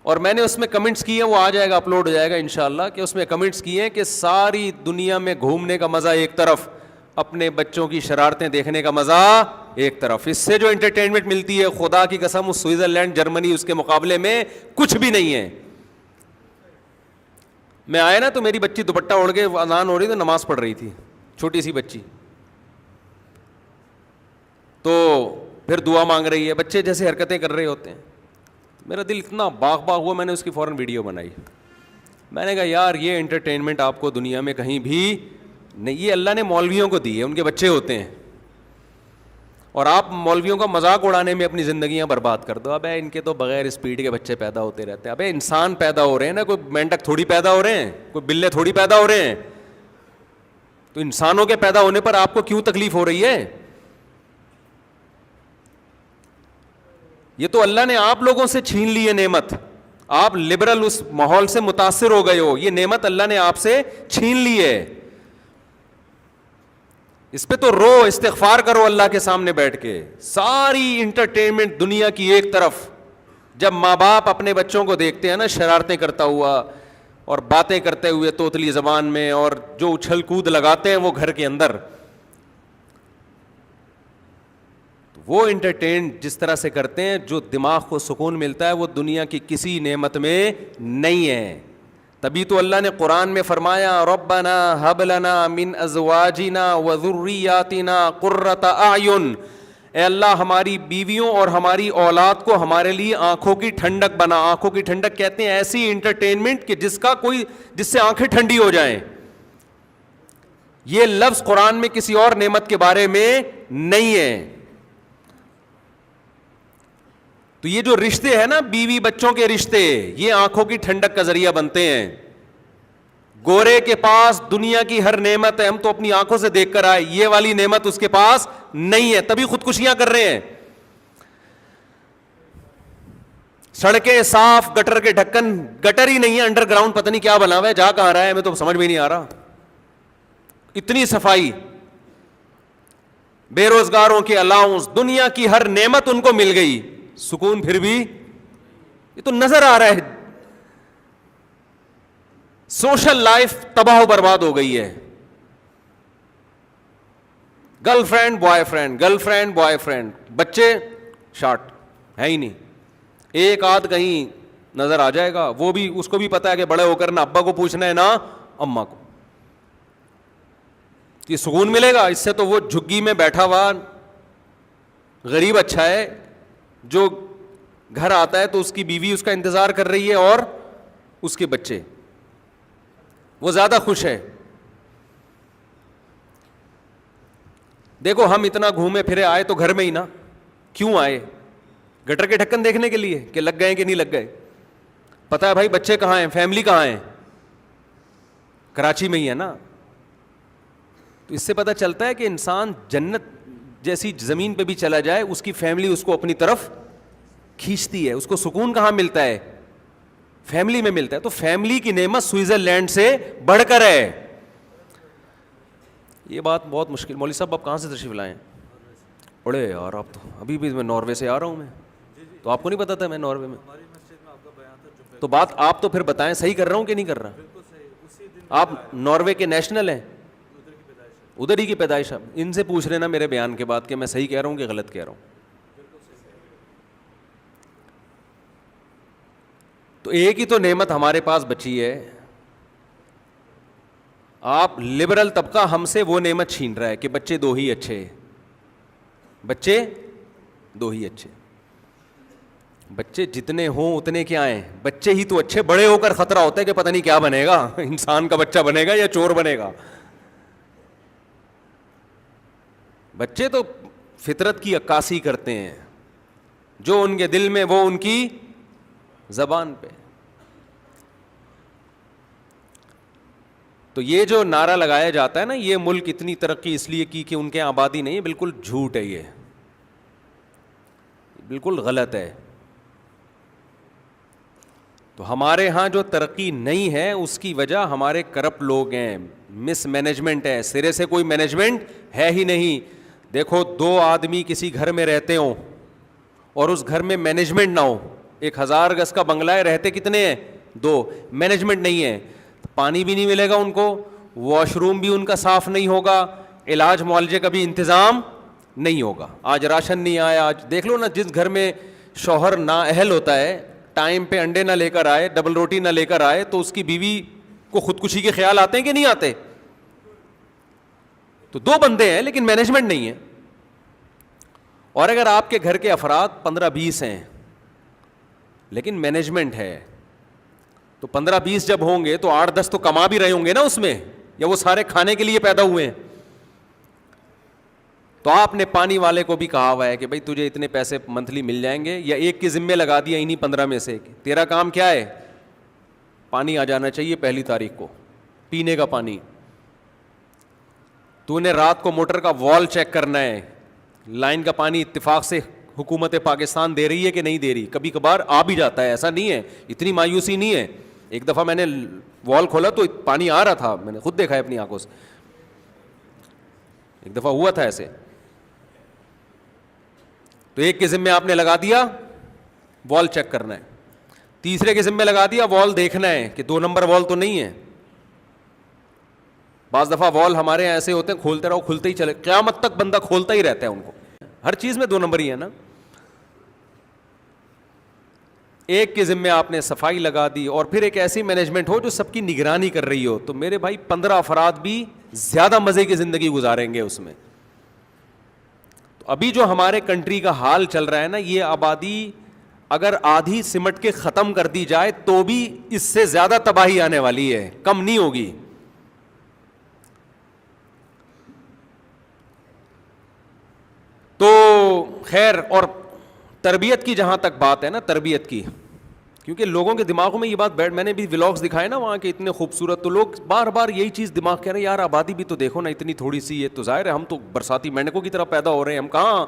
اور میں نے اس میں کمنٹس کیے ہیں, وہ آ جائے گا, اپلوڈ ہو جائے گا انشاءاللہ, کہ اس میں کمنٹس کیے ہیں کہ ساری دنیا میں گھومنے کا مزہ ایک طرف, اپنے بچوں کی شرارتیں دیکھنے کا مزہ ایک طرف. اس سے جو انٹرٹینمنٹ ملتی ہے خدا کی قسم اس سوئٹزرلینڈ, جرمنی, اس کے مقابلے میں کچھ بھی نہیں ہے. میں آیا نا تو میری بچی دوپٹہ اوڑھ کے, اذان ہو رہی تو نماز پڑھ رہی تھی, چھوٹی سی بچی, تو پھر دعا مانگ رہی ہے. بچے جیسے حرکتیں کر رہے ہوتے ہیں, میرا دل اتنا باغ باغ ہوا, میں نے اس کی فوراً ویڈیو بنائی. میں نے کہا یار یہ انٹرٹینمنٹ آپ کو دنیا میں کہیں بھی نہیں, یہ اللہ نے مولویوں کو دی ہے, ان کے بچے ہوتے ہیں, اور آپ مولویوں کا مذاق اڑانے میں اپنی زندگیاں برباد کر دو. ابے ان کے تو بغیر اسپیڈ کے بچے پیدا ہوتے رہتے ہیں. ابے انسان پیدا ہو رہے ہیں نا, کوئی مینڈک تھوڑی پیدا ہو رہے ہیں, کوئی بلے تھوڑی پیدا ہو رہے ہیں. تو انسانوں کے پیدا ہونے پر آپ کو کیوں تکلیف ہو رہی ہے؟ یہ تو اللہ نے آپ لوگوں سے چھین لی ہے نعمت. آپ لبرل اس ماحول سے متاثر ہو گئے ہو, یہ نعمت اللہ نے آپ سے چھین لی ہے. اس پہ تو رو, استغفار کرو اللہ کے سامنے بیٹھ کے. ساری انٹرٹینمنٹ دنیا کی ایک طرف. جب ماں باپ اپنے بچوں کو دیکھتے ہیں نا شرارتیں کرتا ہوا اور باتیں کرتے ہوئے توتلی زبان میں, اور جو اچھل کود لگاتے ہیں وہ گھر کے اندر, وہ انٹرٹین جس طرح سے کرتے ہیں, جو دماغ کو سکون ملتا ہے وہ دنیا کی کسی نعمت میں نہیں ہے. تبھی تو اللہ نے قرآن میں فرمایا ربنا ہب لنا من ازواجنا وذریاتنا قرۃ اعین, اے اللہ ہماری بیویوں اور ہماری اولاد کو ہمارے لیے آنکھوں کی ٹھنڈک بنا. آنکھوں کی ٹھنڈک کہتے ہیں ایسی انٹرٹینمنٹ کہ جس سے آنکھیں ٹھنڈی ہو جائیں. یہ لفظ قرآن میں کسی اور نعمت کے بارے میں نہیں ہے. تو یہ جو رشتے ہیں نا, بیوی بچوں کے رشتے, یہ آنکھوں کی ٹھنڈک کا ذریعہ بنتے ہیں. گورے کے پاس دنیا کی ہر نعمت ہے, ہم تو اپنی آنکھوں سے دیکھ کر آئے, یہ والی نعمت اس کے پاس نہیں ہے, تبھی خودکشیاں کر رہے ہیں. سڑکیں صاف, گٹر کے ڈھکن, گٹر ہی نہیں ہے, انڈر گراؤنڈ پتہ نہیں کیا بنا ہوا ہے, جا کہاں رہا ہے ہمیں تو سمجھ میں نہیں آ رہا. اتنی صفائی, بے روزگاروں کے الاؤنس, دنیا کی ہر نعمت ان کو مل گئی, سکون پھر بھی, یہ تو نظر آ رہا ہے. سوشل لائف تباہ و برباد ہو گئی ہے. Girl friend boy friend, girl friend boy friend, بچے شارٹ ہے ہی نہیں. ایک آدھ کہیں نظر آ جائے گا, وہ بھی اس کو بھی پتا ہے کہ بڑے ہو کر نہ ابا کو پوچھنا ہے نہ اما کو. یہ سکون ملے گا اس سے؟ تو وہ جھگی میں بیٹھا ہوا غریب اچھا ہے, جو گھر آتا ہے تو اس کی بیوی اس کا انتظار کر رہی ہے اور اس کے بچے, وہ زیادہ خوش ہے. دیکھو ہم اتنا گھومے پھرے آئے تو گھر میں ہی نا, کیوں آئے؟ گٹر کے ڈھکن دیکھنے کے لیے کہ لگ گئے کہ نہیں لگ گئے. پتا ہے بھائی بچے کہاں ہیں, فیملی کہاں ہیں؟ کراچی میں ہی ہے نا. تو اس سے پتہ چلتا ہے کہ انسان جنت جیسی زمین پہ بھی چلا جائے, اس کی فیملی اس کو اپنی طرف کھینچتی ہے. اس کو سکون کہاں ملتا ہے؟ فیملی میں ملتا ہے. تو فیملی کی نعمت سوئٹزرلینڈ سے بڑھ کر ہے. یہ بات بہت مشکل. مولوی صاحب آپ کہاں سے تشریف لائے ہیں؟ اڑے یار آپ تو, ابھی بھی میں ناروے سے آ رہا ہوں میں, تو آپ کو نہیں پتا تھا میں ناروے میں. تو بات آپ تو پھر بتائیں صحیح کر رہا ہوں کہ نہیں کر رہا؟ آپ ناروے کے نیشنل ہیں, ادھر ہی کی پیدائش. ان سے پوچھ رہے نا میرے بیان کے بعد کہ میں صحیح کہہ رہا ہوں کہ غلط کہہ رہا ہوں. تو ایک ہی تو نعمت ہمارے پاس بچی ہے. آپ لبرل طبقہ ہم سے وہ نعمت چھین رہا ہے کہ بچے دو ہی اچھے, بچے دو ہی اچھے. بچے جتنے ہوں اتنے کیا ہیں, بچے ہی تو اچھے. بڑے ہو کر خطرہ ہوتا ہے کہ پتہ نہیں کیا بنے گا, انسان کا بچہ بنے گا یا چور بنے گا. بچے تو فطرت کی عکاسی کرتے ہیں, جو ان کے دل میں وہ ان کی زبان پہ. تو یہ جو نعرہ لگایا جاتا ہے نا, یہ ملک اتنی ترقی اس لیے کی کہ ان کے آبادی نہیں ہے, بالکل جھوٹ ہے, یہ بالکل غلط ہے. تو ہمارے ہاں جو ترقی نہیں ہے اس کی وجہ ہمارے کرپٹ لوگ ہیں, مس مینجمنٹ ہے, سرے سے کوئی مینجمنٹ ہے ہی نہیں. دیکھو دو آدمی کسی گھر میں رہتے ہوں اور اس گھر میں مینجمنٹ نہ ہو, 1000 گز کا بنگلہ ہے, رہتے کتنے ہیں؟ 2. مینجمنٹ نہیں ہے, پانی بھی نہیں ملے گا ان کو, واش روم بھی ان کا صاف نہیں ہوگا, علاج معالجے کا بھی انتظام نہیں ہوگا. آج راشن نہیں آیا, آج دیکھ لو نا جس گھر میں شوہر نااہل ہوتا ہے, ٹائم پہ انڈے نہ لے کر آئے, ڈبل روٹی نہ لے کر آئے, تو اس کی بیوی کو خودکشی کے خیال آتے ہیں کہ نہیں آتے؟ تو 2 بندے ہیں لیکن مینجمنٹ نہیں ہے. اور اگر آپ کے گھر کے افراد 15-20 ہیں لیکن مینجمنٹ ہے, تو 15-20 جب ہوں گے تو 8-10 تو کما بھی رہے ہوں گے نا اس میں, یا وہ سارے کھانے کے لیے پیدا ہوئے ہیں. تو آپ نے پانی والے کو بھی کہا ہوا ہے کہ بھائی تجھے اتنے پیسے منتھلی مل جائیں گے, یا ایک کے ذمے لگا دیا انہیں 15 میں سے, تیرا کام کیا ہے؟ پانی آ جانا چاہیے 1 تاریخ کو, پینے کا پانی. تو نے رات کو موٹر کا وال چیک کرنا ہے, لائن کا پانی اتفاق سے حکومت پاکستان دے رہی ہے کہ نہیں دے رہی. کبھی کبھار آ بھی جاتا ہے, ایسا نہیں ہے, اتنی مایوسی نہیں ہے. ایک دفعہ میں نے وال کھولا تو پانی آ رہا تھا, میں نے خود دیکھا ہے اپنی آنکھوں سے, ایک دفعہ ہوا تھا ایسے. تو ایک کے ذمہ آپ نے لگا دیا وال چیک کرنا ہے, تیسرے کے ذمہ لگا دیا وال دیکھنا ہے کہ 2 نمبر وال تو نہیں ہے. بعض دفعہ وال ہمارے یہاں ایسے ہوتے ہیں, کھولتے رہو کھلتے ہی چلے, قیامت تک بندہ کھولتا ہی رہتا ہے ان کو. ہر چیز میں 2 نمبر ہی ہے نا. ایک کے ذمہ آپ نے صفائی لگا دی, اور پھر ایک ایسی مینجمنٹ ہو جو سب کی نگرانی کر رہی ہو, تو میرے بھائی 15 افراد بھی زیادہ مزے کی زندگی گزاریں گے اس میں. تو ابھی جو ہمارے کنٹری کا حال چل رہا ہے نا, یہ آبادی اگر آدھی سمٹ کے ختم کر دی جائے تو بھی اس سے زیادہ تباہی آنے والی ہے, کم نہیں ہوگی. تو خیر, اور تربیت کی جہاں تک بات ہے نا, تربیت کی, کیونکہ لوگوں کے دماغوں میں یہ بات بیٹھ, میں نے بھی ولاگس دکھائے نا وہاں کے اتنے خوبصورت, تو لوگ بار بار یہی چیز دماغ کہہ رہے ہیں یار آبادی بھی تو دیکھو نا اتنی تھوڑی سی ہے, تو ظاہر ہے ہم تو برساتی مینڈکوں کی طرح پیدا ہو رہے ہیں, ہم کہاں.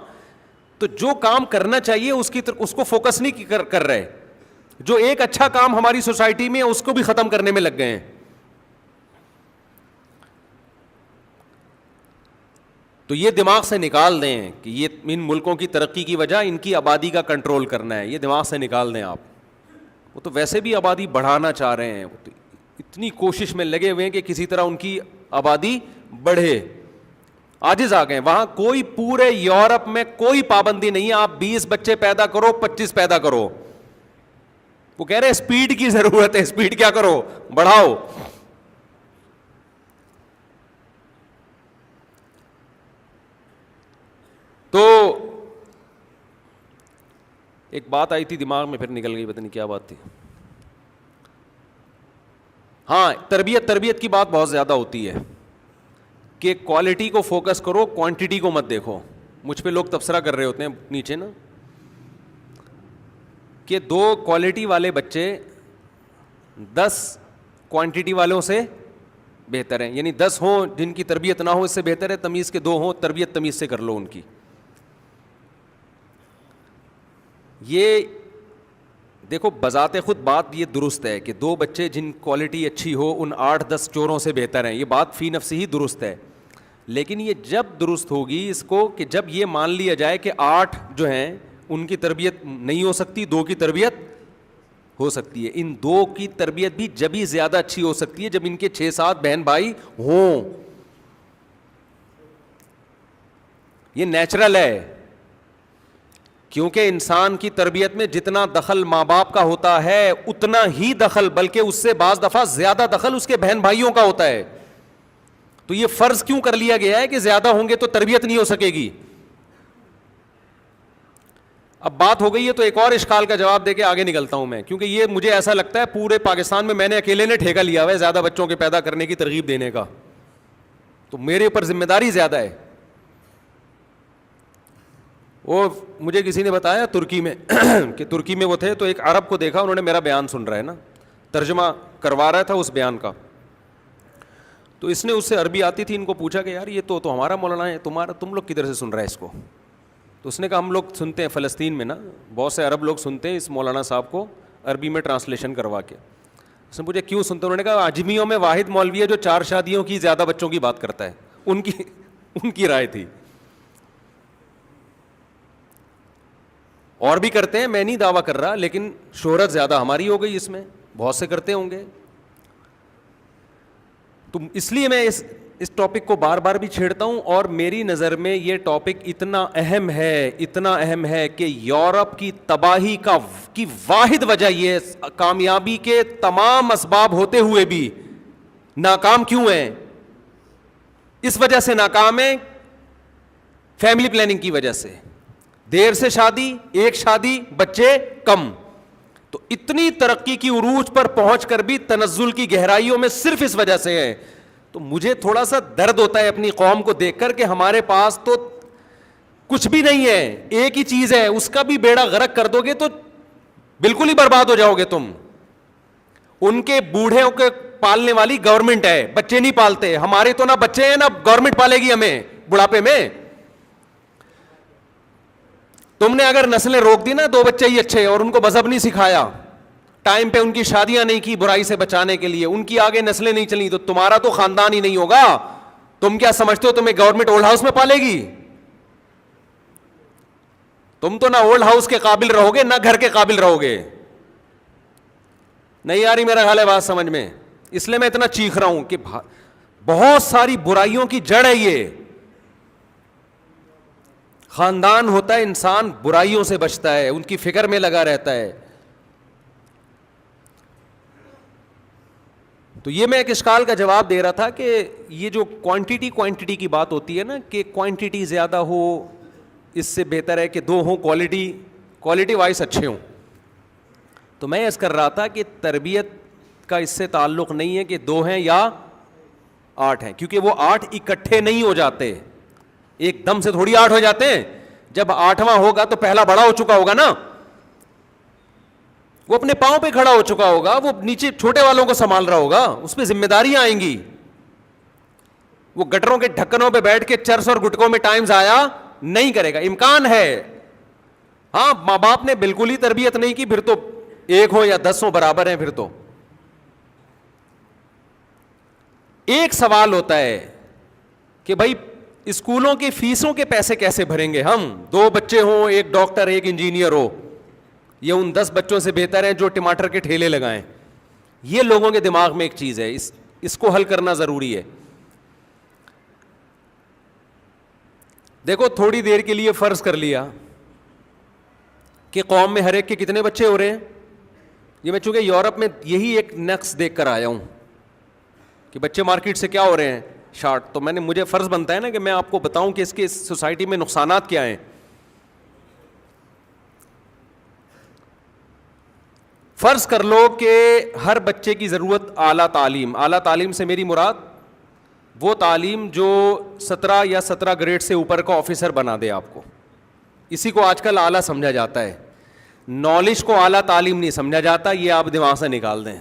تو جو کام کرنا چاہیے اس کو فوکس نہیں کر رہے, جو ایک اچھا کام ہماری سوسائٹی میں اس کو بھی ختم کرنے میں لگ گئے ہیں. تو یہ دماغ سے نکال دیں کہ یہ ان ملکوں کی ترقی کی وجہ ان کی آبادی کا کنٹرول کرنا ہے, یہ دماغ سے نکال دیں آپ. وہ تو ویسے بھی آبادی بڑھانا چاہ رہے ہیں, اتنی کوشش میں لگے ہوئے ہیں کہ کسی طرح ان کی آبادی بڑھے, عاجز آ گئے. وہاں کوئی, پورے یورپ میں کوئی پابندی نہیں ہے, آپ 20 بچے پیدا کرو 25 پیدا کرو. وہ کہہ رہے ہیں اسپیڈ کی ضرورت ہے, اسپیڈ کیا کرو, بڑھاؤ. تو ایک بات آئی تھی دماغ میں, پھر نکل گئی, پتہ نہیں کیا بات تھی. ہاں, تربیت کی بات بہت زیادہ ہوتی ہے کہ کوالٹی کو فوکس کرو, کوانٹٹی کو مت دیکھو. مجھ پہ لوگ تبصرہ کر رہے ہوتے ہیں نیچے نا کہ 2 کوالٹی والے بچے 10 کوانٹٹی والوں سے بہتر ہیں, یعنی 10 ہوں جن کی تربیت نہ ہو اس سے بہتر ہے تمیز کے 2 ہوں, تربیت تمیز سے کر لو ان کی. یہ دیکھو بذات خود بات یہ درست ہے کہ 2 بچے جن کوالٹی اچھی ہو ان 8-10 چوروں سے بہتر ہیں, یہ بات فی نفسی ہی درست ہے. لیکن یہ جب درست ہوگی اس کو کہ جب یہ مان لیا جائے کہ 8 جو ہیں ان کی تربیت نہیں ہو سکتی, 2 کی تربیت ہو سکتی ہے. ان 2 کی تربیت بھی جب ہی زیادہ اچھی ہو سکتی ہے جب ان کے 6-7 بہن بھائی ہوں. یہ نیچرل ہے, کیونکہ انسان کی تربیت میں جتنا دخل ماں باپ کا ہوتا ہے اتنا ہی دخل, بلکہ اس سے بعض دفعہ زیادہ دخل اس کے بہن بھائیوں کا ہوتا ہے. تو یہ فرض کیوں کر لیا گیا ہے کہ زیادہ ہوں گے تو تربیت نہیں ہو سکے گی. اب بات ہو گئی ہے تو ایک اور اشکال کا جواب دے کے آگے نکلتا ہوں میں, کیونکہ یہ مجھے ایسا لگتا ہے پورے پاکستان میں نے اکیلے نے ٹھیکہ لیا ہوا ہے زیادہ بچوں کے پیدا کرنے کی ترغیب دینے کا, تو میرے اوپر ذمہ داری زیادہ ہے. وہ مجھے کسی نے بتایا ترکی میں کہ ترکی میں وہ تھے تو ایک عرب کو دیکھا, انہوں نے میرا بیان سن رہا ہے نا, ترجمہ کروا رہا تھا اس بیان کا, تو اس نے اس سے عربی آتی تھی, ان کو پوچھا کہ یار یہ تو ہمارا مولانا ہے, تم لوگ کدھر سے سن رہے ہیں اس کو؟ تو اس نے کہا ہم لوگ سنتے ہیں فلسطین میں نا, بہت سے عرب لوگ سنتے ہیں اس مولانا صاحب کو عربی میں ٹرانسلیشن کروا کے. اس نے پوچھا کیوں سنتے؟ انہوں نے کہا اجمیوں میں واحد مولوی ہے جو 4 شادیوں کی زیادہ بچوں کی بات کرتا ہے. ان کی رائے تھی. اور بھی کرتے ہیں, میں نہیں دعویٰ کر رہا, لیکن شہرت زیادہ ہماری ہو گئی اس میں, بہت سے کرتے ہوں گے. تو اس لیے میں اس ٹاپک کو بار بار بھی چھیڑتا ہوں, اور میری نظر میں یہ ٹاپک اتنا اہم ہے کہ یورپ کی تباہی کی واحد وجہ یہ کامیابی کے تمام اسباب ہوتے ہوئے بھی ناکام کیوں ہیں. اس وجہ سے ناکام ہے فیملی پلاننگ کی وجہ سے, دیر سے شادی, ایک شادی, بچے کم. تو اتنی ترقی کی عروج پر پہنچ کر بھی تنزل کی گہرائیوں میں صرف اس وجہ سے ہے. تو مجھے تھوڑا سا درد ہوتا ہے اپنی قوم کو دیکھ کر کہ ہمارے پاس تو کچھ بھی نہیں ہے, ایک ہی چیز ہے, اس کا بھی بیڑا غرق کر دو گے تو بالکل ہی برباد ہو جاؤ گے تم. ان کے بوڑھے کے پالنے والی گورنمنٹ ہے, بچے نہیں پالتے. ہمارے تو نہ بچے ہیں نہ گورنمنٹ پالے گی ہمیں بڑھاپے میں. تم نے اگر نسلیں روک دی نا 2 بچے ہی اچھے, اور ان کو مذہب نہیں سکھایا, ٹائم پہ ان کی شادیاں نہیں کی برائی سے بچانے کے لیے, ان کی آگے نسلیں نہیں چلی, تو تمہارا تو خاندان ہی نہیں ہوگا. تم کیا سمجھتے ہو تمہیں گورنمنٹ اولڈ ہاؤس میں پالے گی؟ تم تو نہ اولڈ ہاؤس کے قابل رہو گے نہ گھر کے قابل رہو گے. نہیں آ رہی میرا خیال ہے بات سمجھ میں؟ اس لیے میں اتنا چیخ رہا ہوں کہ بہت ساری برائیوں کی جڑ ہے یہ. خاندان ہوتا ہے, انسان برائیوں سے بچتا ہے, ان کی فکر میں لگا رہتا ہے. تو یہ میں ایک اشکال کا جواب دے رہا تھا کہ یہ جو کوانٹٹی کی بات ہوتی ہے نا کہ کوانٹٹی زیادہ ہو اس سے بہتر ہے کہ 2 ہوں کوالٹی وائز اچھے ہوں. تو میں اس کر رہا تھا کہ تربیت کا اس سے تعلق نہیں ہے کہ 2 ہیں یا 8 ہیں, کیونکہ وہ 8 اکٹھے نہیں ہو جاتے, ایک دم سے تھوڑی 8 ہو جاتے ہیں. جب 8واں ہوگا تو پہلا بڑا ہو چکا ہوگا نا. وہ اپنے پاؤں پہ کھڑا ہو چکا ہوگا, وہ نیچے چھوٹے والوں کو سنبھال رہا ہوگا, اس پہ ذمہ داریاں آئیں گی. وہ گٹروں کے ڈھکنوں پہ بیٹھ کے چرس اور گٹکوں میں ٹائم ضائع نہیں کرے گا. امکان ہے, ہاں ماں باپ نے بالکل ہی تربیت نہیں کی, پھر تو 1 ہو یا 10 ہو برابر ہیں. پھر تو ایک سوال ہوتا ہے کہ بھائی اسکولوں کی فیسوں کے پیسے کیسے بھریں گے ہم؟ 2 بچے ہوں, 1 ڈاکٹر 1 انجینئر ہو, یہ ان 10 بچوں سے بہتر ہے جو ٹماٹر کے ٹھیلے لگائیں. یہ لوگوں کے دماغ میں ایک چیز ہے, اس کو حل کرنا ضروری ہے. دیکھو تھوڑی دیر کے لیے فرض کر لیا کہ قوم میں ہر ایک کے کتنے بچے ہو رہے ہیں. یہ میں چونکہ یورپ میں یہی ایک نقص دیکھ کر آیا ہوں کہ بچے مارکیٹ سے کیا ہو رہے ہیں, شارٹ. تو مجھے فرض بنتا ہے نا کہ میں آپ کو بتاؤں کہ اس کے سوسائٹی میں نقصانات کیا ہیں. فرض کر لو کہ ہر بچے کی ضرورت اعلیٰ تعلیم. اعلیٰ تعلیم سے میری مراد وہ تعلیم جو 17 یا 17 گریڈ سے اوپر کا آفیسر بنا دے آپ کو. اسی کو آج کل اعلیٰ سمجھا جاتا ہے. نالج کو اعلیٰ تعلیم نہیں سمجھا جاتا, یہ آپ دماغ سے نکال دیں.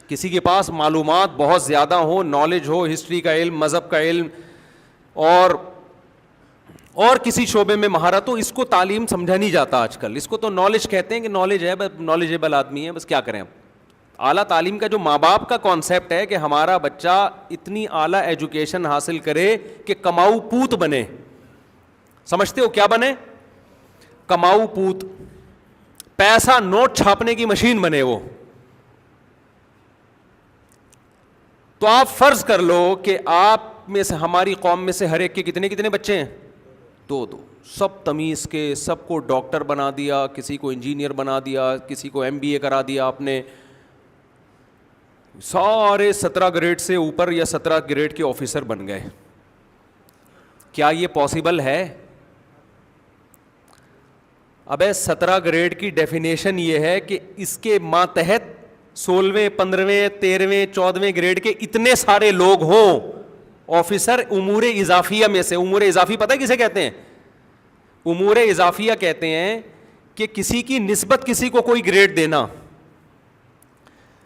کسی کے پاس معلومات بہت زیادہ ہو, نالج ہو, ہسٹری کا علم, مذہب کا علم اور کسی شعبے میں مہارت ہو, اس کو تعلیم سمجھا نہیں جاتا آج کل. اس کو تو نالج کہتے ہیں کہ نالج ہے, نالجیبل آدمی ہے, بس کیا کریں. اعلیٰ تعلیم کا جو ماں باپ کا کانسیپٹ ہے کہ ہمارا بچہ اتنی اعلیٰ ایجوکیشن حاصل کرے کہ کماؤ پوت بنے. سمجھتے ہو کیا بنے؟ کماؤ پوت, پیسہ نوٹ چھاپنے کی مشین بنے وہ. تو آپ فرض کر لو کہ آپ میں سے, ہماری قوم میں سے ہر ایک کے کتنے بچے ہیں؟ 2. سب تمیز کے, سب کو ڈاکٹر بنا دیا, کسی کو انجینئر بنا دیا, کسی کو MBA کرا دیا آپ نے, سارے 17 گریڈ سے اوپر یا 17 گریڈ کے آفیسر بن گئے. کیا یہ پاسبل ہے؟ ابے 17 گریڈ کی ڈیفینیشن یہ ہے کہ اس کے ماتحت 16ویں 15ویں 13ویں 14ویں گریڈ کے اتنے سارے لوگ ہوں آفیسر امور اضافیہ میں سے. امور اضافی پتہ ہے کسے کہتے ہیں؟ امور اضافیہ کہتے ہیں کہ کسی کی نسبت کسی کو کوئی گریڈ دینا.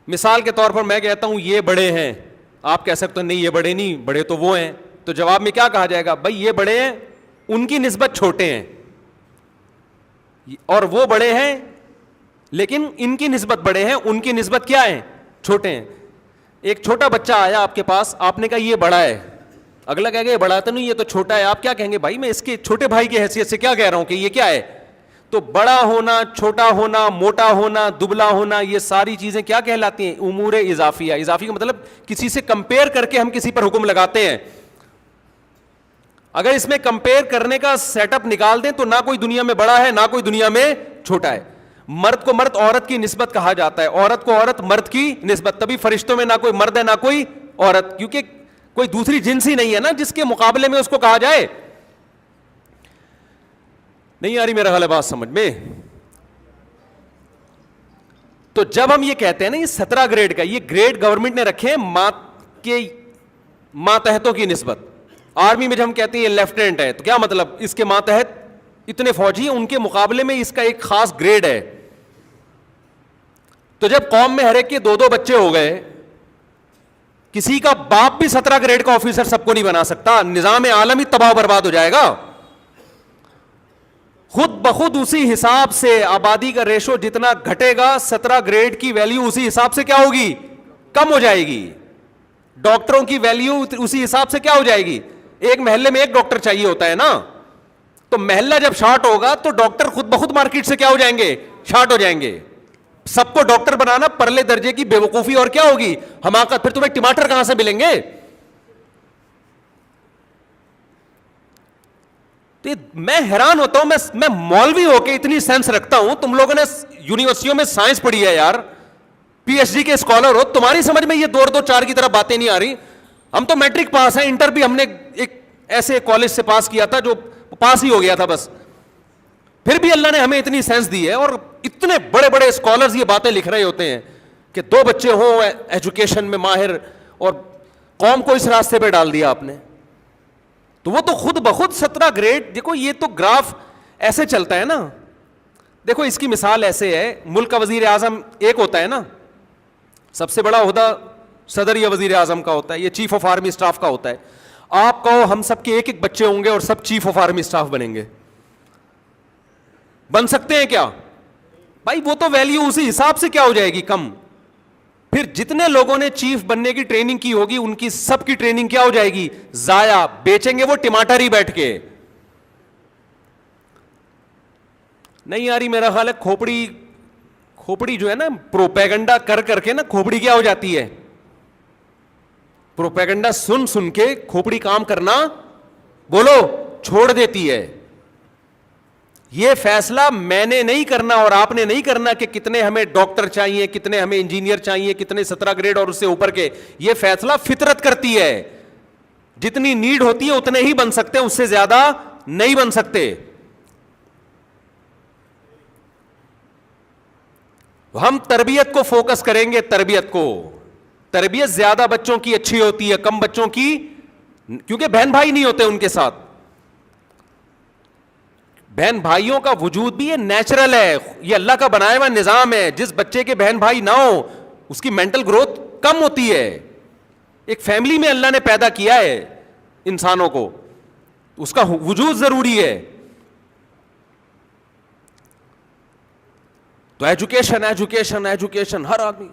مثال کے طور پر میں کہتا ہوں یہ بڑے ہیں, آپ کہہ سکتے ہیں نہیں یہ بڑے نہیں, بڑے تو وہ ہیں. تو جواب میں کیا کہا جائے گا؟ بھائی یہ بڑے ہیں, ان کی نسبت چھوٹے ہیں, اور وہ بڑے ہیں لیکن ان کی نسبت بڑے ہیں, ان کی نسبت کیا ہے؟ چھوٹے ہیں. ایک چھوٹا بچہ آیا آپ کے پاس, آپ نے کہا یہ بڑا ہے, اگلا کہے گا یہ بڑا تو نہیں یہ تو چھوٹا ہے. آپ کیا کہیں گے؟ بھائی میں اس کے چھوٹے بھائی کی حیثیت سے کیا کہہ رہا ہوں کہ یہ کیا ہے. تو بڑا ہونا, چھوٹا ہونا, موٹا ہونا, دبلا ہونا, یہ ساری چیزیں کیا کہلاتی ہیں؟ امور اضافیہ. اضافی کا مطلب کسی سے کمپیئر کر کے ہم کسی پر حکم لگاتے ہیں. اگر اس میں کمپیئر کرنے کا سیٹ اپ نکال دیں تو نہ کوئی دنیا میں بڑا ہے, نہ کوئی دنیا میں چھوٹا ہے. مرد کو مرد عورت کی نسبت کہا جاتا ہے, عورت کو عورت مرد کی نسبت. تبھی فرشتوں میں نہ کوئی مرد ہے نہ کوئی عورت, کیونکہ کوئی دوسری جنس ہی نہیں ہے نا جس کے مقابلے میں اس کو کہا جائے. نہیں آ رہی میرا خیال ہے بات سمجھ میں؟ تو جب ہم یہ کہتے ہیں نا یہ 17 گریڈ کا, یہ گریڈ گورنمنٹ نے رکھے ماتحتوں کی نسبت. آرمی میں جب ہم کہتے ہیں یہ لیفٹیننٹ ہے تو کیا مطلب؟ اس کے ماتحت اتنے فوجی ہیں, ان کے مقابلے میں اس کا ایک خاص گریڈ ہے. تو جب قوم میں ہر ایک کے 2 بچے ہو گئے, کسی کا باپ بھی 17 گریڈ کا آفیسر سب کو نہیں بنا سکتا, نظام عالمی تباہ برباد ہو جائے گا. خود بخود اسی حساب سے آبادی کا ریشو جتنا گھٹے گا, 17 گریڈ کی ویلیو اسی حساب سے کیا ہوگی؟ کم ہو جائے گی. ڈاکٹروں کی ویلیو اسی حساب سے کیا ہو جائے گی؟ ایک محلے میں 1 ڈاکٹر چاہیے ہوتا ہے نا, تو محلہ جب شارٹ ہوگا تو ڈاکٹر خود بخود مارکیٹ سے کیا ہو جائیں گے؟ شارٹ ہو جائیں گے. سب کو ڈاکٹر بنانا پرلے درجے کی بے وقوفی اور کیا ہوگی؟ حماقت. پھر تمہیں ٹماٹر کہاں سے ملیں گے؟ میں حیران ہوتا ہوں, میں مولوی ہو کے اتنی سینس رکھتا ہوں. تم لوگوں نے یونیورسٹیوں میں سائنس پڑھی ہے یار, PhD کے اسکالر ہو, تمہاری سمجھ میں یہ 2 4 کی طرح باتیں نہیں آ رہی. ہم تو میٹرک پاس ہیں, انٹر بھی ہم نے ایک ایسے کالج سے پاس کیا تھا جو پاس ہی ہو گیا تھا بس. پھر بھی اللہ نے ہمیں اتنی سینس دی ہے, اور اتنے بڑے بڑے اسکالرز یہ باتیں لکھ رہے ہوتے ہیں کہ 2 بچے ہوں ایجوکیشن میں ماہر, اور قوم کو اس راستے پہ ڈال دیا آپ نے. تو وہ تو خود بخود 17 گریڈ. دیکھو یہ تو گراف ایسے چلتا ہے نا, دیکھو اس کی مثال ایسے ہے, ملک کا وزیر اعظم ایک ہوتا ہے نا, سب سے بڑا عہدہ صدر یا وزیر اعظم کا ہوتا ہے, یہ چیف آف آرمی اسٹاف کا ہوتا ہے. آپ کہو ہم سب کے ایک ایک بچے ہوں گے اور سب چیف آف آرمی اسٹاف بنیں گے, بن سکتے ہیں کیا بھائی؟ وہ تو ویلیو اسی حساب سے کیا ہو جائے گی, کم. پھر جتنے لوگوں نے چیف بننے کی ٹریننگ کی ہوگی ان کی سب کی ٹریننگ کیا ہو جائے گی, ضائع. بیچیں گے وہ ٹماٹر ہی بیٹھ کے. نہیں آ رہی میرا خیال ہے, کھوپڑی جو ہے نا پروپیگنڈا کر کر کے نا کھوپڑی کیا ہو جاتی ہے, پروپیگنڈا سن سن کے کھوپڑی کام کرنا بولو چھوڑ دیتی ہے. یہ فیصلہ میں نے نہیں کرنا اور آپ نے نہیں کرنا کہ کتنے ہمیں ڈاکٹر چاہیے, کتنے ہمیں انجینئر چاہیے, کتنے 17 گریڈ اور اس سے اوپر کے. یہ فیصلہ فطرت کرتی ہے. جتنی نیڈ ہوتی ہے اتنے ہی بن سکتے ہیں, اس سے زیادہ نہیں بن سکتے. ہم تربیت کو فوکس کریں گے, تربیت زیادہ بچوں کی اچھی ہوتی ہے, کم بچوں کی, کیونکہ بہن بھائی نہیں ہوتے ان کے ساتھ. بہن بھائیوں کا وجود بھی یہ نیچرل ہے, یہ اللہ کا بنایا ہوا نظام ہے. جس بچے کے بہن بھائی نہ ہو اس کی مینٹل گروتھ کم ہوتی ہے. ایک فیملی میں اللہ نے پیدا کیا ہے انسانوں کو, اس کا وجود ضروری ہے. تو ایجوکیشن ہر آدمی,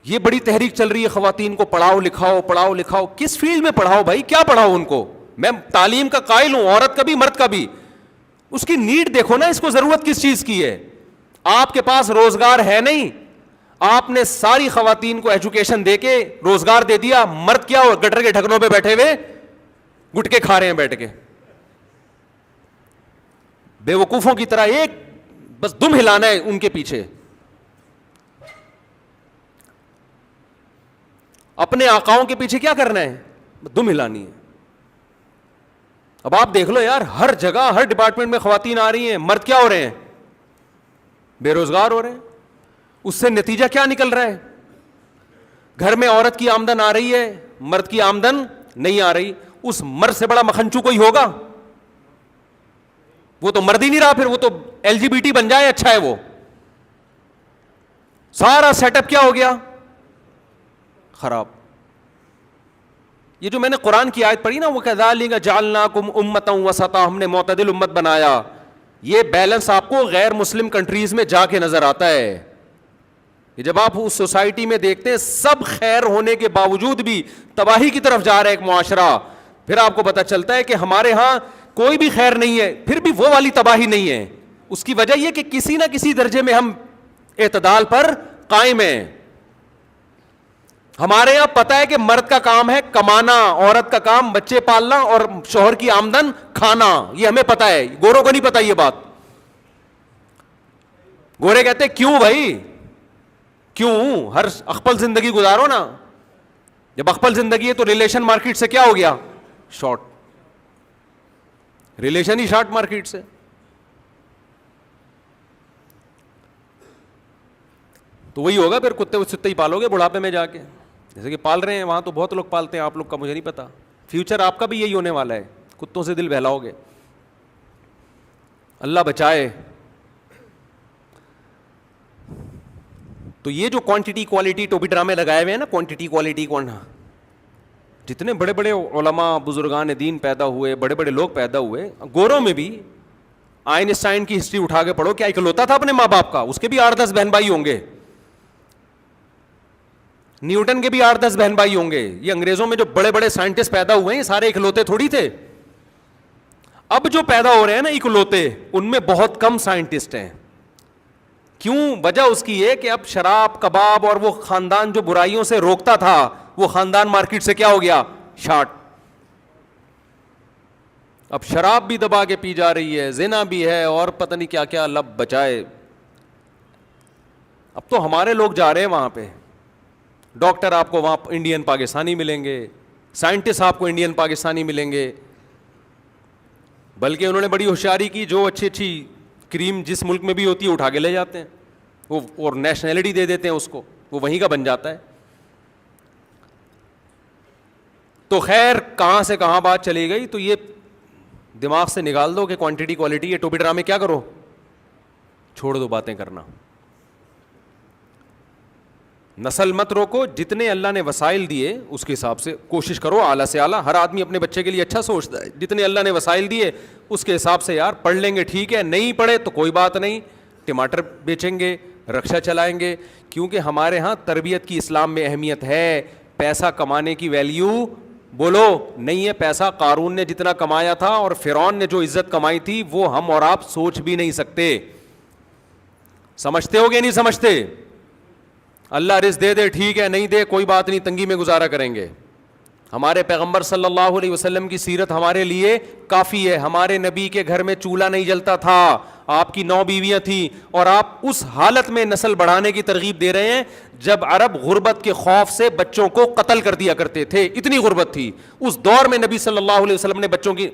یہ بڑی تحریک چل رہی ہے خواتین کو پڑھاؤ لکھاؤ. کس فیلڈ میں پڑھاؤ بھائی, کیا پڑھاؤ ان کو؟ میں تعلیم کا قائل ہوں, عورت کا بھی مرد کا بھی. اس کی نیڈ دیکھو نا, اس کو ضرورت کس چیز کی ہے. آپ کے پاس روزگار ہے نہیں, آپ نے ساری خواتین کو ایجوکیشن دے کے روزگار دے دیا. مرد کیا ہو, گٹر کے ڈھکنوں پہ بیٹھے ہوئے گٹکے کھا رہے ہیں بیٹھ کے بے وقوفوں کی طرح, ایک بس دم ہلانا ہے ان کے پیچھے. اپنے آقاؤں کے پیچھے کیا کرنا ہے, دم ہلانی ہے. اب آپ دیکھ لو یار, ہر جگہ ہر ڈپارٹمنٹ میں خواتین آ رہی ہیں, مرد کیا ہو رہے ہیں, بے روزگار ہو رہے ہیں. اس سے نتیجہ کیا نکل رہا ہے, گھر میں عورت کی آمدن آ رہی ہے, مرد کی آمدن نہیں آ رہی. اس مرد سے بڑا مکھنچو کوئی ہوگا؟ وہ تو مرد ہی نہیں رہا, پھر وہ تو LGBT بن جائے, اچھا ہے. وہ سارا سیٹ اپ کیا ہو گیا, خراب. یہ جو میں نے قرآن کی آیت پڑھی نا, وہ کذالک جعلناکم امۃ وسطا, ہم نے معتدل امت بنایا. یہ بیلنس آپ کو غیر مسلم کنٹریز میں جا کے نظر آتا ہے. کہ جب آپ اس سوسائٹی میں دیکھتے ہیں سب خیر ہونے کے باوجود بھی تباہی کی طرف جا رہا ہے ایک معاشرہ, پھر آپ کو پتہ چلتا ہے کہ ہمارے ہاں کوئی بھی خیر نہیں ہے, پھر بھی وہ والی تباہی نہیں ہے. اس کی وجہ یہ کہ کسی نہ کسی درجے میں ہم اعتدال پر قائم ہیں. ہمارے یہاں پتہ ہے کہ مرد کا کام ہے کمانا, عورت کا کام بچے پالنا اور شوہر کی آمدن کھانا. یہ ہمیں پتہ ہے, گوروں کو نہیں پتہ یہ بات. گورے کہتے کیوں بھائی, کیوں ہر اخپل زندگی گزارو نا. جب اخپل زندگی ہے تو ریلیشن مارکیٹ سے کیا ہو گیا, شارٹ. ریلیشن ہی شارٹ مارکیٹ سے. تو وہی ہوگا پھر, کتے ستے ہی پالو گے بڑھاپے میں جا کے, جیسے کہ پال رہے ہیں وہاں تو بہت لوگ پالتے ہیں, آپ لوگ کا مجھے نہیں پتا. فیوچر آپ کا بھی یہی ہونے والا ہے, کتوں سے دل بہلاؤ گے. اللہ بچائے. تو یہ جو کوانٹٹی کوالٹی ٹوپی ڈرامے لگائے ہوئے ہیں نا, کوانٹٹی کوالٹی جتنے بڑے بڑے علماء بزرگان دین پیدا ہوئے, بڑے بڑے لوگ پیدا ہوئے, گوروں میں بھی آئنسٹائن کی ہسٹری اٹھا کے پڑھو, کیا اکلوتا تھا اپنے ماں باپ کا, اس کے بھی 8-10 بہن بھائی ہوں گے. نیوٹن کے بھی 8-10 بہن بھائی ہوں گے. یہ انگریزوں میں جو بڑے بڑے سائنٹسٹ پیدا ہوئے ہیں سارے اکلوتے تھوڑی تھے. اب جو پیدا ہو رہے ہیں نا اکلوتے, ان میں بہت کم سائنٹسٹ ہیں. کیوں؟ وجہ اس کی ہے کہ اب شراب کباب اور وہ خاندان جو برائیوں سے روکتا تھا, وہ خاندان مارکیٹ سے کیا ہو گیا, شارٹ. اب شراب بھی دبا کے پی جا رہی ہے, زنا بھی ہے, اور پتہ نہیں کیا کیا, لب بچائے. اب تو ہمارے لوگ جا رہے ہیں وہاں پہ. ڈاکٹر آپ کو وہاں انڈین پاکستانی ملیں گے, سائنٹسٹ آپ کو انڈین پاکستانی ملیں گے. بلکہ انہوں نے بڑی ہوشیاری کی, جو اچھی اچھی کریم جس ملک میں بھی ہوتی ہے اٹھا کے لے جاتے ہیں وہ, اور نیشنلٹی دے دیتے ہیں اس کو, وہ وہیں کا بن جاتا ہے. تو خیر کہاں سے کہاں بات چلی گئی, تو یہ دماغ سے نکال دو کہ کوانٹٹی کوالٹی. یہ ٹوپی ڈرامے کیا کرو, چھوڑ دو باتیں کرنا. نسل مت روکو, جتنے اللہ نے وسائل دیے اس کے حساب سے کوشش کرو اعلیٰ سے اعلیٰ. ہر آدمی اپنے بچے کے لیے اچھا سوچتا ہے. جتنے اللہ نے وسائل دیے اس کے حساب سے یار پڑھ لیں گے ٹھیک ہے, نہیں پڑھے تو کوئی بات نہیں, ٹماٹر بیچیں گے, رکشہ چلائیں گے. کیونکہ ہمارے ہاں تربیت کی اسلام میں اہمیت ہے. پیسہ کمانے کی ویلیو بولو نہیں ہے. پیسہ قارون نے جتنا کمایا تھا اور فرعون نے جو عزت کمائی تھی وہ ہم اور آپ سوچ بھی نہیں سکتے. سمجھتے ہو گے نہیں سمجھتے؟ اللہ رزق دے دے ٹھیک ہے, نہیں دے کوئی بات نہیں, تنگی میں گزارا کریں گے. ہمارے پیغمبر صلی اللہ علیہ وسلم کی سیرت ہمارے لیے کافی ہے. ہمارے نبی کے گھر میں چولہا نہیں جلتا تھا, آپ کی 9 بیویاں تھیں, اور آپ اس حالت میں نسل بڑھانے کی ترغیب دے رہے ہیں جب عرب غربت کے خوف سے بچوں کو قتل کر دیا کرتے تھے. اتنی غربت تھی اس دور میں, نبی صلی اللہ علیہ وسلم نے بچوں کی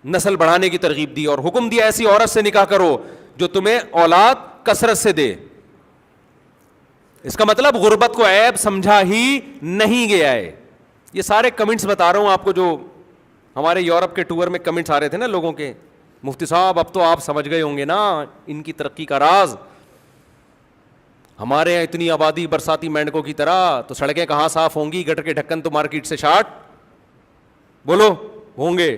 نسل بڑھانے کی ترغیب دی اور حکم دیا ایسی عورت سے نکاح کرو جو تمہیں اولاد کثرت سے دے. اس کا مطلب غربت کو عیب سمجھا ہی نہیں گیا ہے. یہ سارے کمنٹس بتا رہا ہوں آپ کو جو ہمارے یورپ کے ٹور میں کمنٹس آ رہے تھے نا لوگوں کے, مفتی صاحب اب تو آپ سمجھ گئے ہوں گے نا ان کی ترقی کا راز. ہمارے یہاں اتنی آبادی برساتی مینڈکوں کی طرح, تو سڑکیں کہاں صاف ہوں گی؟ گٹر کے ڈھکن تو مارکیٹ سے شارٹ بولو ہوں گے.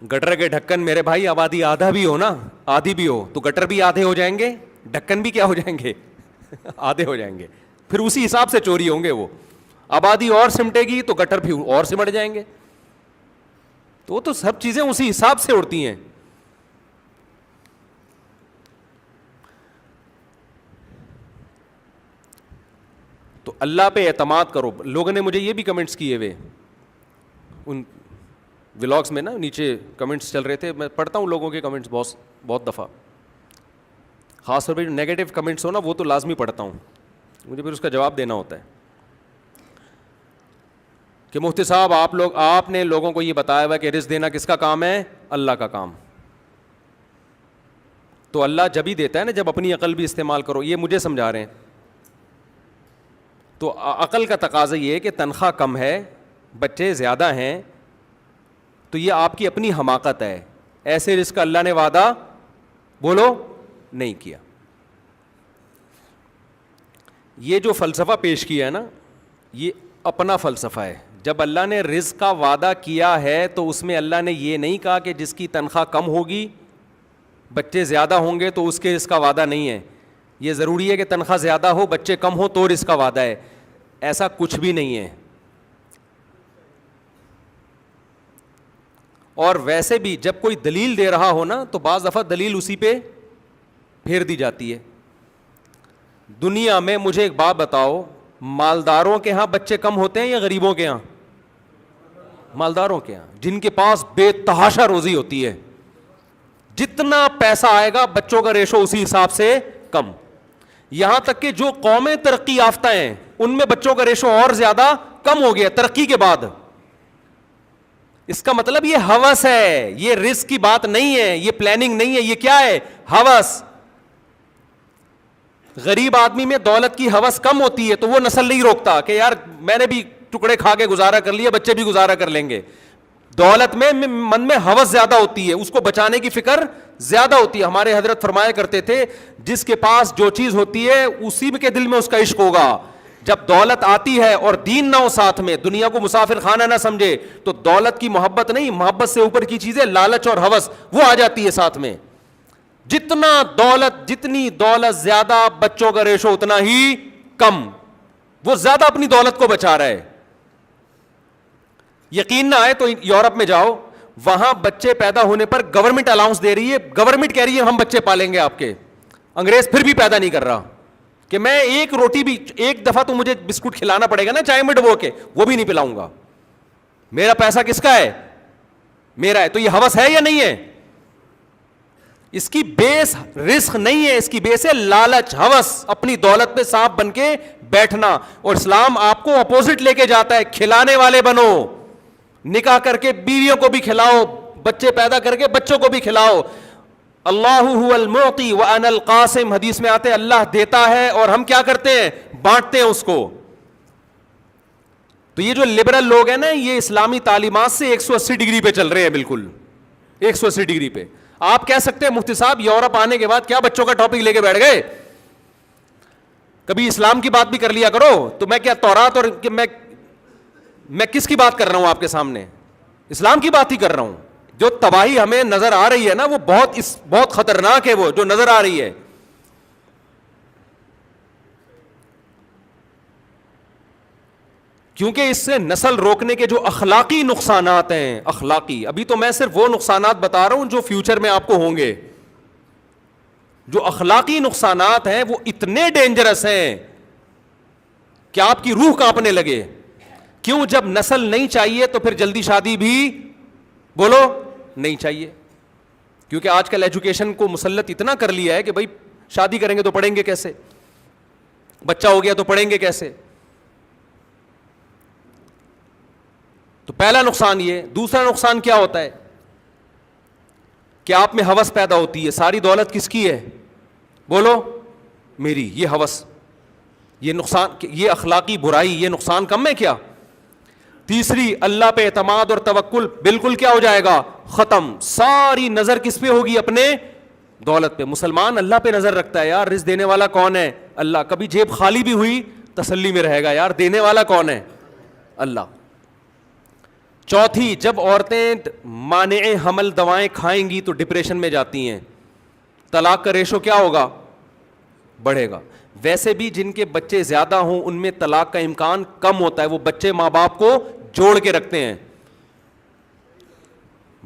گٹر کے ڈھکن میرے بھائی آبادی آدھا بھی ہو نا, آدھی بھی ہو تو گٹر بھی آدھے ہو جائیں گے, ڈھکن بھی کیا ہو جائیں گے آدھے ہو جائیں گے. پھر اسی حساب سے چوری ہوں گے. وہ آبادی اور سمٹے گی تو گٹر بھی اور سمٹ جائیں گے. تو وہ تو سب چیزیں اسی حساب سے اڑتی ہیں. تو اللہ پہ اعتماد کرو. لوگوں نے مجھے یہ بھی کمنٹس کیے ہوئے ان ولاگس میں نا, نیچے کمنٹس چل رہے تھے, میں پڑھتا ہوں لوگوں کے کمنٹس بہت دفعہ, خاص طور پہ جو نیگیٹو کمنٹس ہو نا وہ تو لازمی پڑھتا ہوں, مجھے پھر اس کا جواب دینا ہوتا ہے کہ مفتی صاحب آپ نے لوگوں کو یہ بتایا ہوا کہ رزق دینا کس کا کام ہے؟ اللہ کا کام. تو اللہ جب ہی دیتا ہے نا جب اپنی عقل بھی استعمال کرو. یہ مجھے سمجھا رہے ہیں. تو عقل کا تقاضا یہ ہے کہ تنخواہ کم ہے, بچے زیادہ ہیں, تو یہ آپ کی اپنی حماقت ہے. ایسے رزق کا اللہ نے وعدہ بولو نہیں کیا. یہ جو فلسفہ پیش کیا ہے نا یہ اپنا فلسفہ ہے. جب اللہ نے رزق کا وعدہ کیا ہے تو اس میں اللہ نے یہ نہیں کہا کہ جس کی تنخواہ کم ہوگی بچے زیادہ ہوں گے تو اس کے رزق کا وعدہ نہیں ہے. یہ ضروری ہے کہ تنخواہ زیادہ ہو بچے کم ہو تو رزق کا وعدہ ہے. ایسا کچھ بھی نہیں ہے. اور ویسے بھی جب کوئی دلیل دے رہا ہو نا تو بعض دفعہ دلیل اسی پہ پھیر دی جاتی ہے. دنیا میں مجھے ایک بات بتاؤ, مالداروں کے ہاں بچے کم ہوتے ہیں یا غریبوں کے ہاں؟ مالداروں کے ہاں, جن کے پاس بے تحاشا روزی ہوتی ہے. جتنا پیسہ آئے گا بچوں کا ریشو اسی حساب سے کم. یہاں تک کہ جو قومیں ترقی یافتہ ہیں ان میں بچوں کا ریشو اور زیادہ کم ہو گیا ترقی کے بعد. اس کا مطلب یہ ہوس ہے, یہ رزق کی بات نہیں ہے, یہ پلاننگ نہیں ہے, یہ کیا ہے؟ ہوس. غریب آدمی میں دولت کی ہوس کم ہوتی ہے تو وہ نسل نہیں روکتا کہ یار میں نے بھی ٹکڑے کھا کے گزارا کر لیا, بچے بھی گزارا کر لیں گے. دولت میں من میں ہوس زیادہ ہوتی ہے, اس کو بچانے کی فکر زیادہ ہوتی ہے. ہمارے حضرت فرمایا کرتے تھے جس کے پاس جو چیز ہوتی ہے اسی کے دل میں اس کا عشق ہوگا. جب دولت آتی ہے اور دین نہ ہو ساتھ میں, دنیا کو مسافر خانہ نہ سمجھے, تو دولت کی محبت نہیں, محبت سے اوپر کی چیزیں لالچ اور ہوس وہ آ جاتی ہے ساتھ میں. جتنی دولت زیادہ بچوں کا ریشو اتنا ہی کم. وہ زیادہ اپنی دولت کو بچا رہا ہے. یقین نہ آئے تو یورپ میں جاؤ, وہاں بچے پیدا ہونے پر گورنمنٹ الاؤنس دے رہی ہے, گورنمنٹ کہہ رہی ہے ہم بچے پالیں گے آپ کے. انگریز پھر بھی پیدا نہیں کر رہا کہ میں ایک روٹی بھی, ایک دفعہ تو مجھے بسکٹ کھلانا پڑے گا نا چائے میں ڈبو کے, وہ بھی نہیں پلاؤں گا. میرا پیسہ کس کا ہے؟ میرا ہے. تو یہ ہوس ہے یا نہیں ہے؟ اس کی بیس رزق نہیں ہے, اس کی بیس ہے لالچ, ہوس, اپنی دولت پہ سانپ بن کے بیٹھنا. اور اسلام آپ کو اپوزٹ لے کے جاتا ہے, کھلانے والے بنو. نکاح کر کے بیویوں کو بھی کھلاؤ, بچے پیدا کر کے بچوں کو بھی کھلاؤ. اللہ هو المعطی وانا القاسم, حدیث میں آتے اللہ دیتا ہے اور ہم کیا کرتے ہیں؟ بانٹتے ہیں اس کو. تو یہ جو لبرل لوگ ہیں نا یہ اسلامی تعلیمات سے 180 ڈگری پہ چل رہے ہیں بالکل. 180 ڈگری پہ. آپ کہہ سکتے ہیں مفتی صاحب یورپ آنے کے بعد کیا بچوں کا ٹاپک لے کے بیٹھ گئے, کبھی اسلام کی بات بھی کر لیا کرو. تو میں کیا تورات اور میں کس کی بات کر رہا ہوں آپ کے سامنے؟ اسلام کی بات ہی کر رہا ہوں. جو تباہی ہمیں نظر آ رہی ہے نا وہ بہت خطرناک ہے, وہ جو نظر آ رہی ہے. کیونکہ اس سے نسل روکنے کے جو اخلاقی نقصانات ہیں, اخلاقی, ابھی تو میں صرف وہ نقصانات بتا رہا ہوں جو فیوچر میں آپ کو ہوں گے. جو اخلاقی نقصانات ہیں وہ اتنے ڈینجرس ہیں کہ آپ کی روح کانپنے لگے. کیوں؟ جب نسل نہیں چاہیے تو پھر جلدی شادی بھی بولو نہیں چاہیے. کیونکہ آج کل ایجوکیشن کو مسلط اتنا کر لیا ہے کہ بھائی شادی کریں گے تو پڑھیں گے کیسے, بچہ ہو گیا تو پڑھیں گے کیسے. تو پہلا نقصان یہ. دوسرا نقصان کیا ہوتا ہے کہ آپ میں ہوس پیدا ہوتی ہے, ساری دولت کس کی ہے بولو میری. یہ ہوس, یہ نقصان, یہ اخلاقی برائی, یہ نقصان کم ہے کیا. تیسری, اللہ پہ اعتماد اور توکل بالکل کیا ہو جائے گا, ختم. ساری نظر کس پہ ہوگی, اپنے دولت پہ. مسلمان اللہ پہ نظر رکھتا ہے, یار رزق دینے والا کون ہے, اللہ. کبھی جیب خالی بھی ہوئی تسلی میں رہے گا, یار دینے والا کون ہے, اللہ. چوتھی, جب عورتیں مانع حمل دوائیں کھائیں گی تو ڈپریشن میں جاتی ہیں, طلاق کا ریشو کیا ہوگا, بڑھے گا. ویسے بھی جن کے بچے زیادہ ہوں ان میں طلاق کا امکان کم ہوتا ہے, وہ بچے ماں باپ کو جوڑ کے رکھتے ہیں.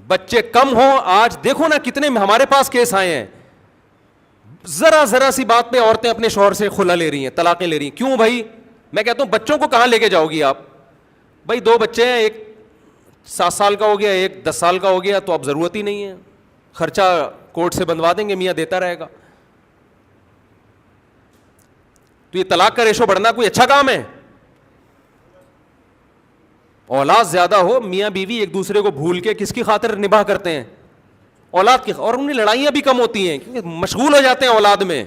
بچے کم ہوں, آج دیکھو نا کتنے ہمارے پاس کیس آئے ہیں, ذرا سی بات پہ عورتیں اپنے شوہر سے خلا لے رہی ہیں, طلاقیں لے رہی ہیں. کیوں بھائی؟ میں کہتا ہوں بچوں کو کہاں لے کے جاؤ گی آپ؟ بھائی 2 بچے ہیں, ایک 7 سال کا ہو گیا, ایک 10 سال کا ہو گیا, تو اب ضرورت ہی نہیں ہے, خرچہ کورٹ سے بندوا دیں گے, میاں دیتا رہے گا. تو یہ طلاق کا ریشو بڑھنا کوئی اچھا کام ہے؟ اولاد زیادہ ہو, میاں بیوی ایک دوسرے کو بھول کے کس کی خاطر نباہ کرتے ہیں, اولاد کی, اور ان میں لڑائیاں بھی کم ہوتی ہیں کیونکہ مشغول ہو جاتے ہیں اولاد میں.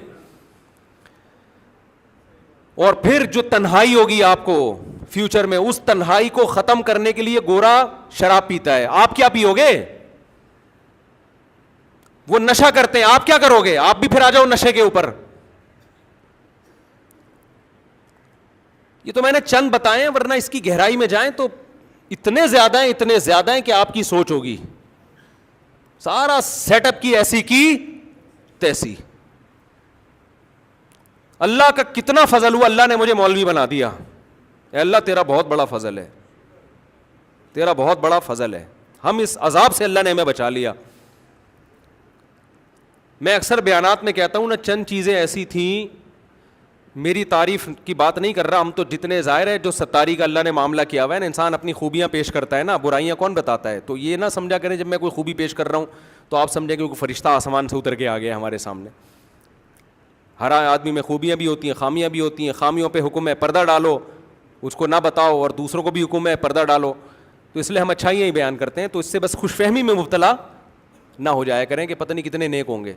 اور پھر جو تنہائی ہوگی آپ کو فیوچر میں, اس تنہائی کو ختم کرنے کے لیے گورا شراب پیتا ہے, آپ کیا پیو گے؟ وہ نشہ کرتے ہیں, آپ کیا کرو گے؟ آپ بھی پھر آ جاؤ نشے کے اوپر. یہ تو میں نے چند بتائے ہیں, ورنہ اس کی گہرائی میں جائیں تو اتنے زیادہ ہیں کہ آپ کی سوچ ہوگی. سارا سیٹ اپ کی ایسی کی تیسی. اللہ کا کتنا فضل ہوا, اللہ نے مجھے مولوی بنا دیا. اے اللہ تیرا بہت بڑا فضل ہے, تیرا بہت بڑا فضل ہے. ہم اس عذاب سے اللہ نے ہمیں بچا لیا. میں اکثر بیانات میں کہتا ہوں نا, چند چیزیں ایسی تھیں, میری تعریف کی بات نہیں کر رہا, ہم تو جتنے ظاہر ہے جو ستاری کا اللہ نے معاملہ کیا ہوا ہے نا, انسان اپنی خوبیاں پیش کرتا ہے نا, برائیاں کون بتاتا ہے. تو یہ نہ سمجھا کریں جب میں کوئی خوبی پیش کر رہا ہوں تو آپ سمجھیں کہ کوئی فرشتہ آسمان سے اتر کے آ گیا ہمارے سامنے. ہر آدمی میں خوبیاں بھی ہوتی ہیں, خامیاں بھی ہوتی ہیں. خامیوں پہ حکم ہے پردہ ڈالو, اس کو نہ بتاؤ, اور دوسروں کو بھی حکم ہے پردہ ڈالو. تو اس لیے ہم اچھائیاں ہی بیان کرتے ہیں. تو اس سے بس خوش فہمی میں مبتلا نہ ہو جایا کریں کہ پتہ نہیں کتنے نیک ہوں گے.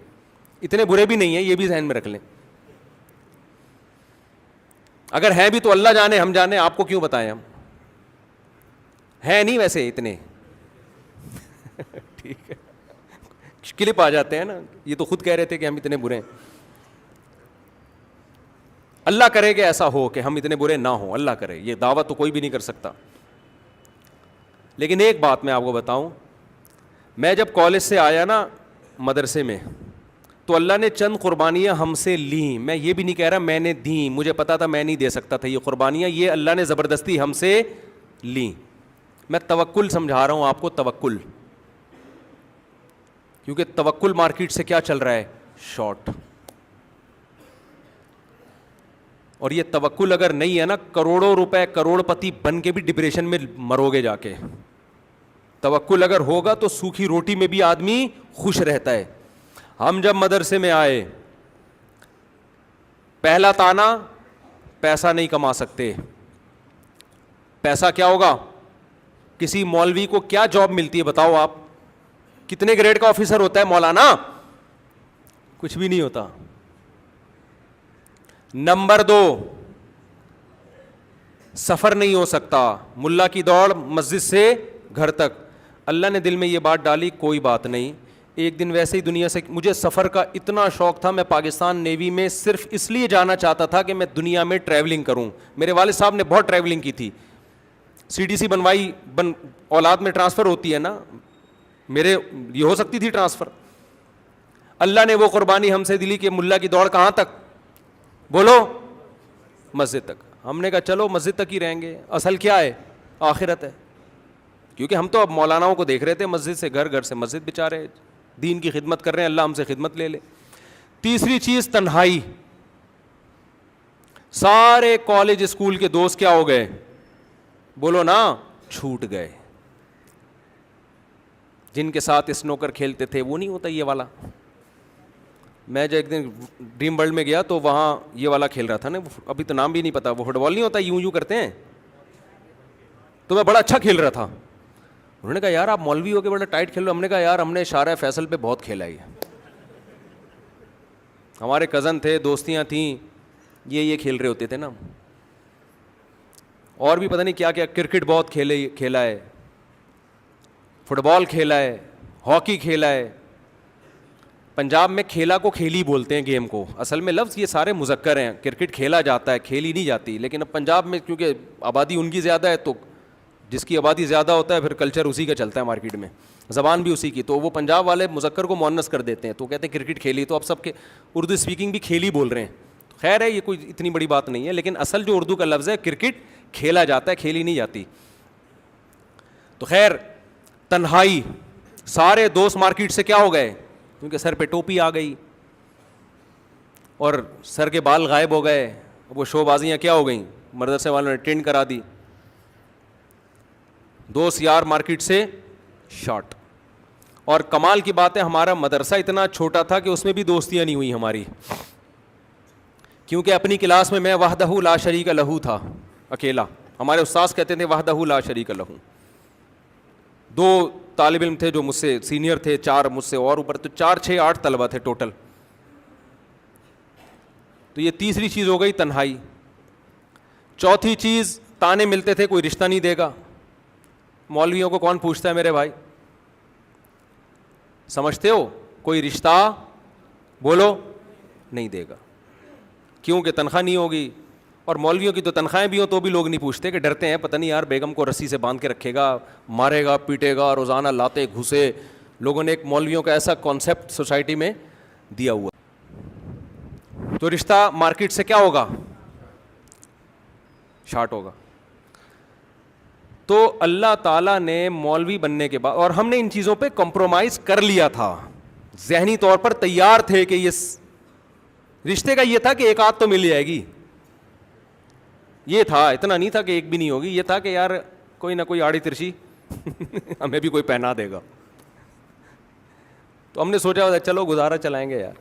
اتنے برے بھی نہیں ہیں, یہ بھی ذہن میں رکھ لیں. اگر ہیں بھی تو اللہ جانے, ہم جانے, آپ کو کیوں بتائیں, ہم ہیں نہیں ویسے اتنے. ٹھیک ہے, کلپ آ جاتے ہیں نا, یہ تو خود کہہ رہے تھے کہ ہم اتنے برے ہیں. اللہ کرے کہ ایسا ہو کہ ہم اتنے برے نہ ہوں, اللہ کرے. یہ دعوت تو کوئی بھی نہیں کر سکتا. لیکن ایک بات میں آپ کو بتاؤں, میں جب کالج سے آیا نا مدرسے میں, تو اللہ نے چند قربانیاں ہم سے لیں. میں یہ بھی نہیں کہہ رہا میں نے دیں, مجھے پتا تھا میں نہیں دے سکتا تھا یہ قربانیاں, یہ اللہ نے زبردستی ہم سے لیں. میں توکل سمجھا رہا ہوں آپ کو, توکل. کیونکہ توکل مارکیٹ سے کیا چل رہا ہے, شارٹ. اور یہ توکل اگر نہیں ہے نا, کروڑوں روپے کروڑ پتی بن کے بھی ڈپریشن میں مرو گے جا کے. توکل اگر ہوگا تو سوکھی روٹی میں بھی آدمی خوش رہتا ہے. ہم جب مدرسے میں آئے, پہلا تانا, پیسہ نہیں کما سکتے. پیسہ کیا ہوگا؟ کسی مولوی کو کیا جاب ملتی ہے بتاؤ آپ؟ کتنے گریڈ کا آفیسر ہوتا ہے مولانا؟ کچھ بھی نہیں ہوتا. نمبر 2, سفر نہیں ہو سکتا. ملا کی دوڑ مسجد سے گھر تک. اللہ نے دل میں یہ بات ڈالی, کوئی بات نہیں. ایک دن ویسے ہی دنیا سے, مجھے سفر کا اتنا شوق تھا, میں پاکستان نیوی میں صرف اس لیے جانا چاہتا تھا کہ میں دنیا میں ٹریولنگ کروں. میرے والد صاحب نے بہت ٹریولنگ کی تھی, سی ڈی سی بنوائی, اولاد میں ٹرانسفر ہوتی ہے نا, میرے یہ ہو سکتی تھی ٹرانسفر. اللہ نے وہ قربانی ہم سے دلی کہ ملا کی دوڑ کہاں تک, بولو مسجد تک. ہم نے کہا چلو مسجد تک ہی رہیں گے, اصل کیا ہے, آخرت ہے. کیونکہ ہم تو اب مولاناؤں کو دیکھ رہے تھے مسجد سے گھر, گھر سے مسجد, بیچارے دین کی خدمت کر رہے ہیں, اللہ ہم سے خدمت لے لے. تیسری چیز تنہائی. سارے کالج اسکول کے دوست کیا ہو گئے, بولو نا, چھوٹ گئے. جن کے ساتھ اسنوکر کھیلتے تھے وہ نہیں ہوتا یہ والا. میں جو ایک دن ڈریم ورلڈ میں گیا تو وہاں یہ والا کھیل رہا تھا نا, ابھی تو نام بھی نہیں پتا, وہ فٹ بال نہیں ہوتا یوں یوں کرتے ہیں, تو میں بڑا اچھا کھیل رہا تھا. انہوں نے کہا یار آپ مولوی ہو کے بڑا ٹائٹ کھیل رہے ہو. ہم نے کہا یار ہم نے شارع فیصل پہ بہت کھیلا ہے, ہمارے کزن تھے, دوستیاں تھیں, یہ کھیل رہے ہوتے تھے نا. اور بھی پتہ نہیں کیا کیا, کرکٹ بہت کھیلا ہے, فٹ بال کھیلا ہے, ہاکی کھیلا ہے. پنجاب میں کھیلا کو کھیلی بولتے ہیں گیم کو, اصل میں لفظ یہ سارے مذکر ہیں. کرکٹ کھیلا جاتا ہے, کھیلی نہیں جاتی. لیکن اب پنجاب میں کیونکہ آبادی ان کی زیادہ ہے, تو جس کی آبادی زیادہ ہوتا ہے پھر کلچر اسی کا چلتا ہے مارکیٹ میں, زبان بھی اسی کی, تو وہ پنجاب والے مذکر کو مؤنث کر دیتے ہیں, تو کہتے ہیں کرکٹ کھیلی. تو اب سب کے اردو اسپیکنگ بھی کھیلی بول رہے ہیں. خیر ہے, یہ کوئی اتنی بڑی بات نہیں ہے, لیکن اصل جو اردو کا لفظ ہے کرکٹ کھیلا جاتا ہے, کھیلی نہیں جاتی. تو خیر, تنہائی. سارے دوست مارکیٹ سے کیا ہو گئے, کیونکہ سر پہ ٹوپی آ گئی اور سر کے بال غائب ہو گئے. وہ شو بازیاں کیا ہو گئیں, مدرسے والوں نے ٹرینڈ کرا دی. دوست یار مارکیٹ سے شارٹ. اور کمال کی بات ہے, ہمارا مدرسہ اتنا چھوٹا تھا کہ اس میں بھی دوستیاں نہیں ہوئی ہماری, کیونکہ اپنی کلاس میں وحدہ لا شریک لہو تھا, اکیلا. ہمارے استاذ کہتے تھے وحدہ لا شریک لہو. 2 طالب علم تھے جو مجھ سے سینئر تھے, 4 مجھ سے اور اوپر, تو 4 6 8 طلبہ تھے ٹوٹل. تو یہ تیسری چیز ہو گئی تنہائی. چوتھی چیز, تانے ملتے تھے کوئی رشتہ نہیں دے گا. مولویوں کو کون پوچھتا ہے میرے بھائی, سمجھتے ہو, کوئی رشتہ بولو نہیں دے گا, کیونکہ تنخواہ نہیں ہوگی. اور مولویوں کی تو تنخواہیں بھی ہوں تو بھی لوگ نہیں پوچھتے, کہ ڈرتے ہیں پتہ نہیں یار بیگم کو رسی سے باندھ کے رکھے گا, مارے گا, پیٹے گا, روزانہ لاتے گھسے. لوگوں نے ایک مولویوں کا ایسا کانسیپٹ سوسائٹی میں دیا ہوا. تو رشتہ مارکیٹ سے کیا ہوگا, شارٹ ہوگا. تو اللہ تعالیٰ نے مولوی بننے کے بعد, اور ہم نے ان چیزوں پہ کمپرومائز کر لیا تھا, ذہنی طور پر تیار تھے کہ یہ رشتے کا یہ تھا کہ ایک آدھ تو مل جائے گی. یہ تھا, اتنا نہیں تھا کہ ایک بھی نہیں ہوگی, یہ تھا کہ یار کوئی نہ کوئی آڑی ترچی ہمیں بھی کوئی پہنا دے گا. تو ہم نے سوچا چلو گزارا چلائیں گے یار.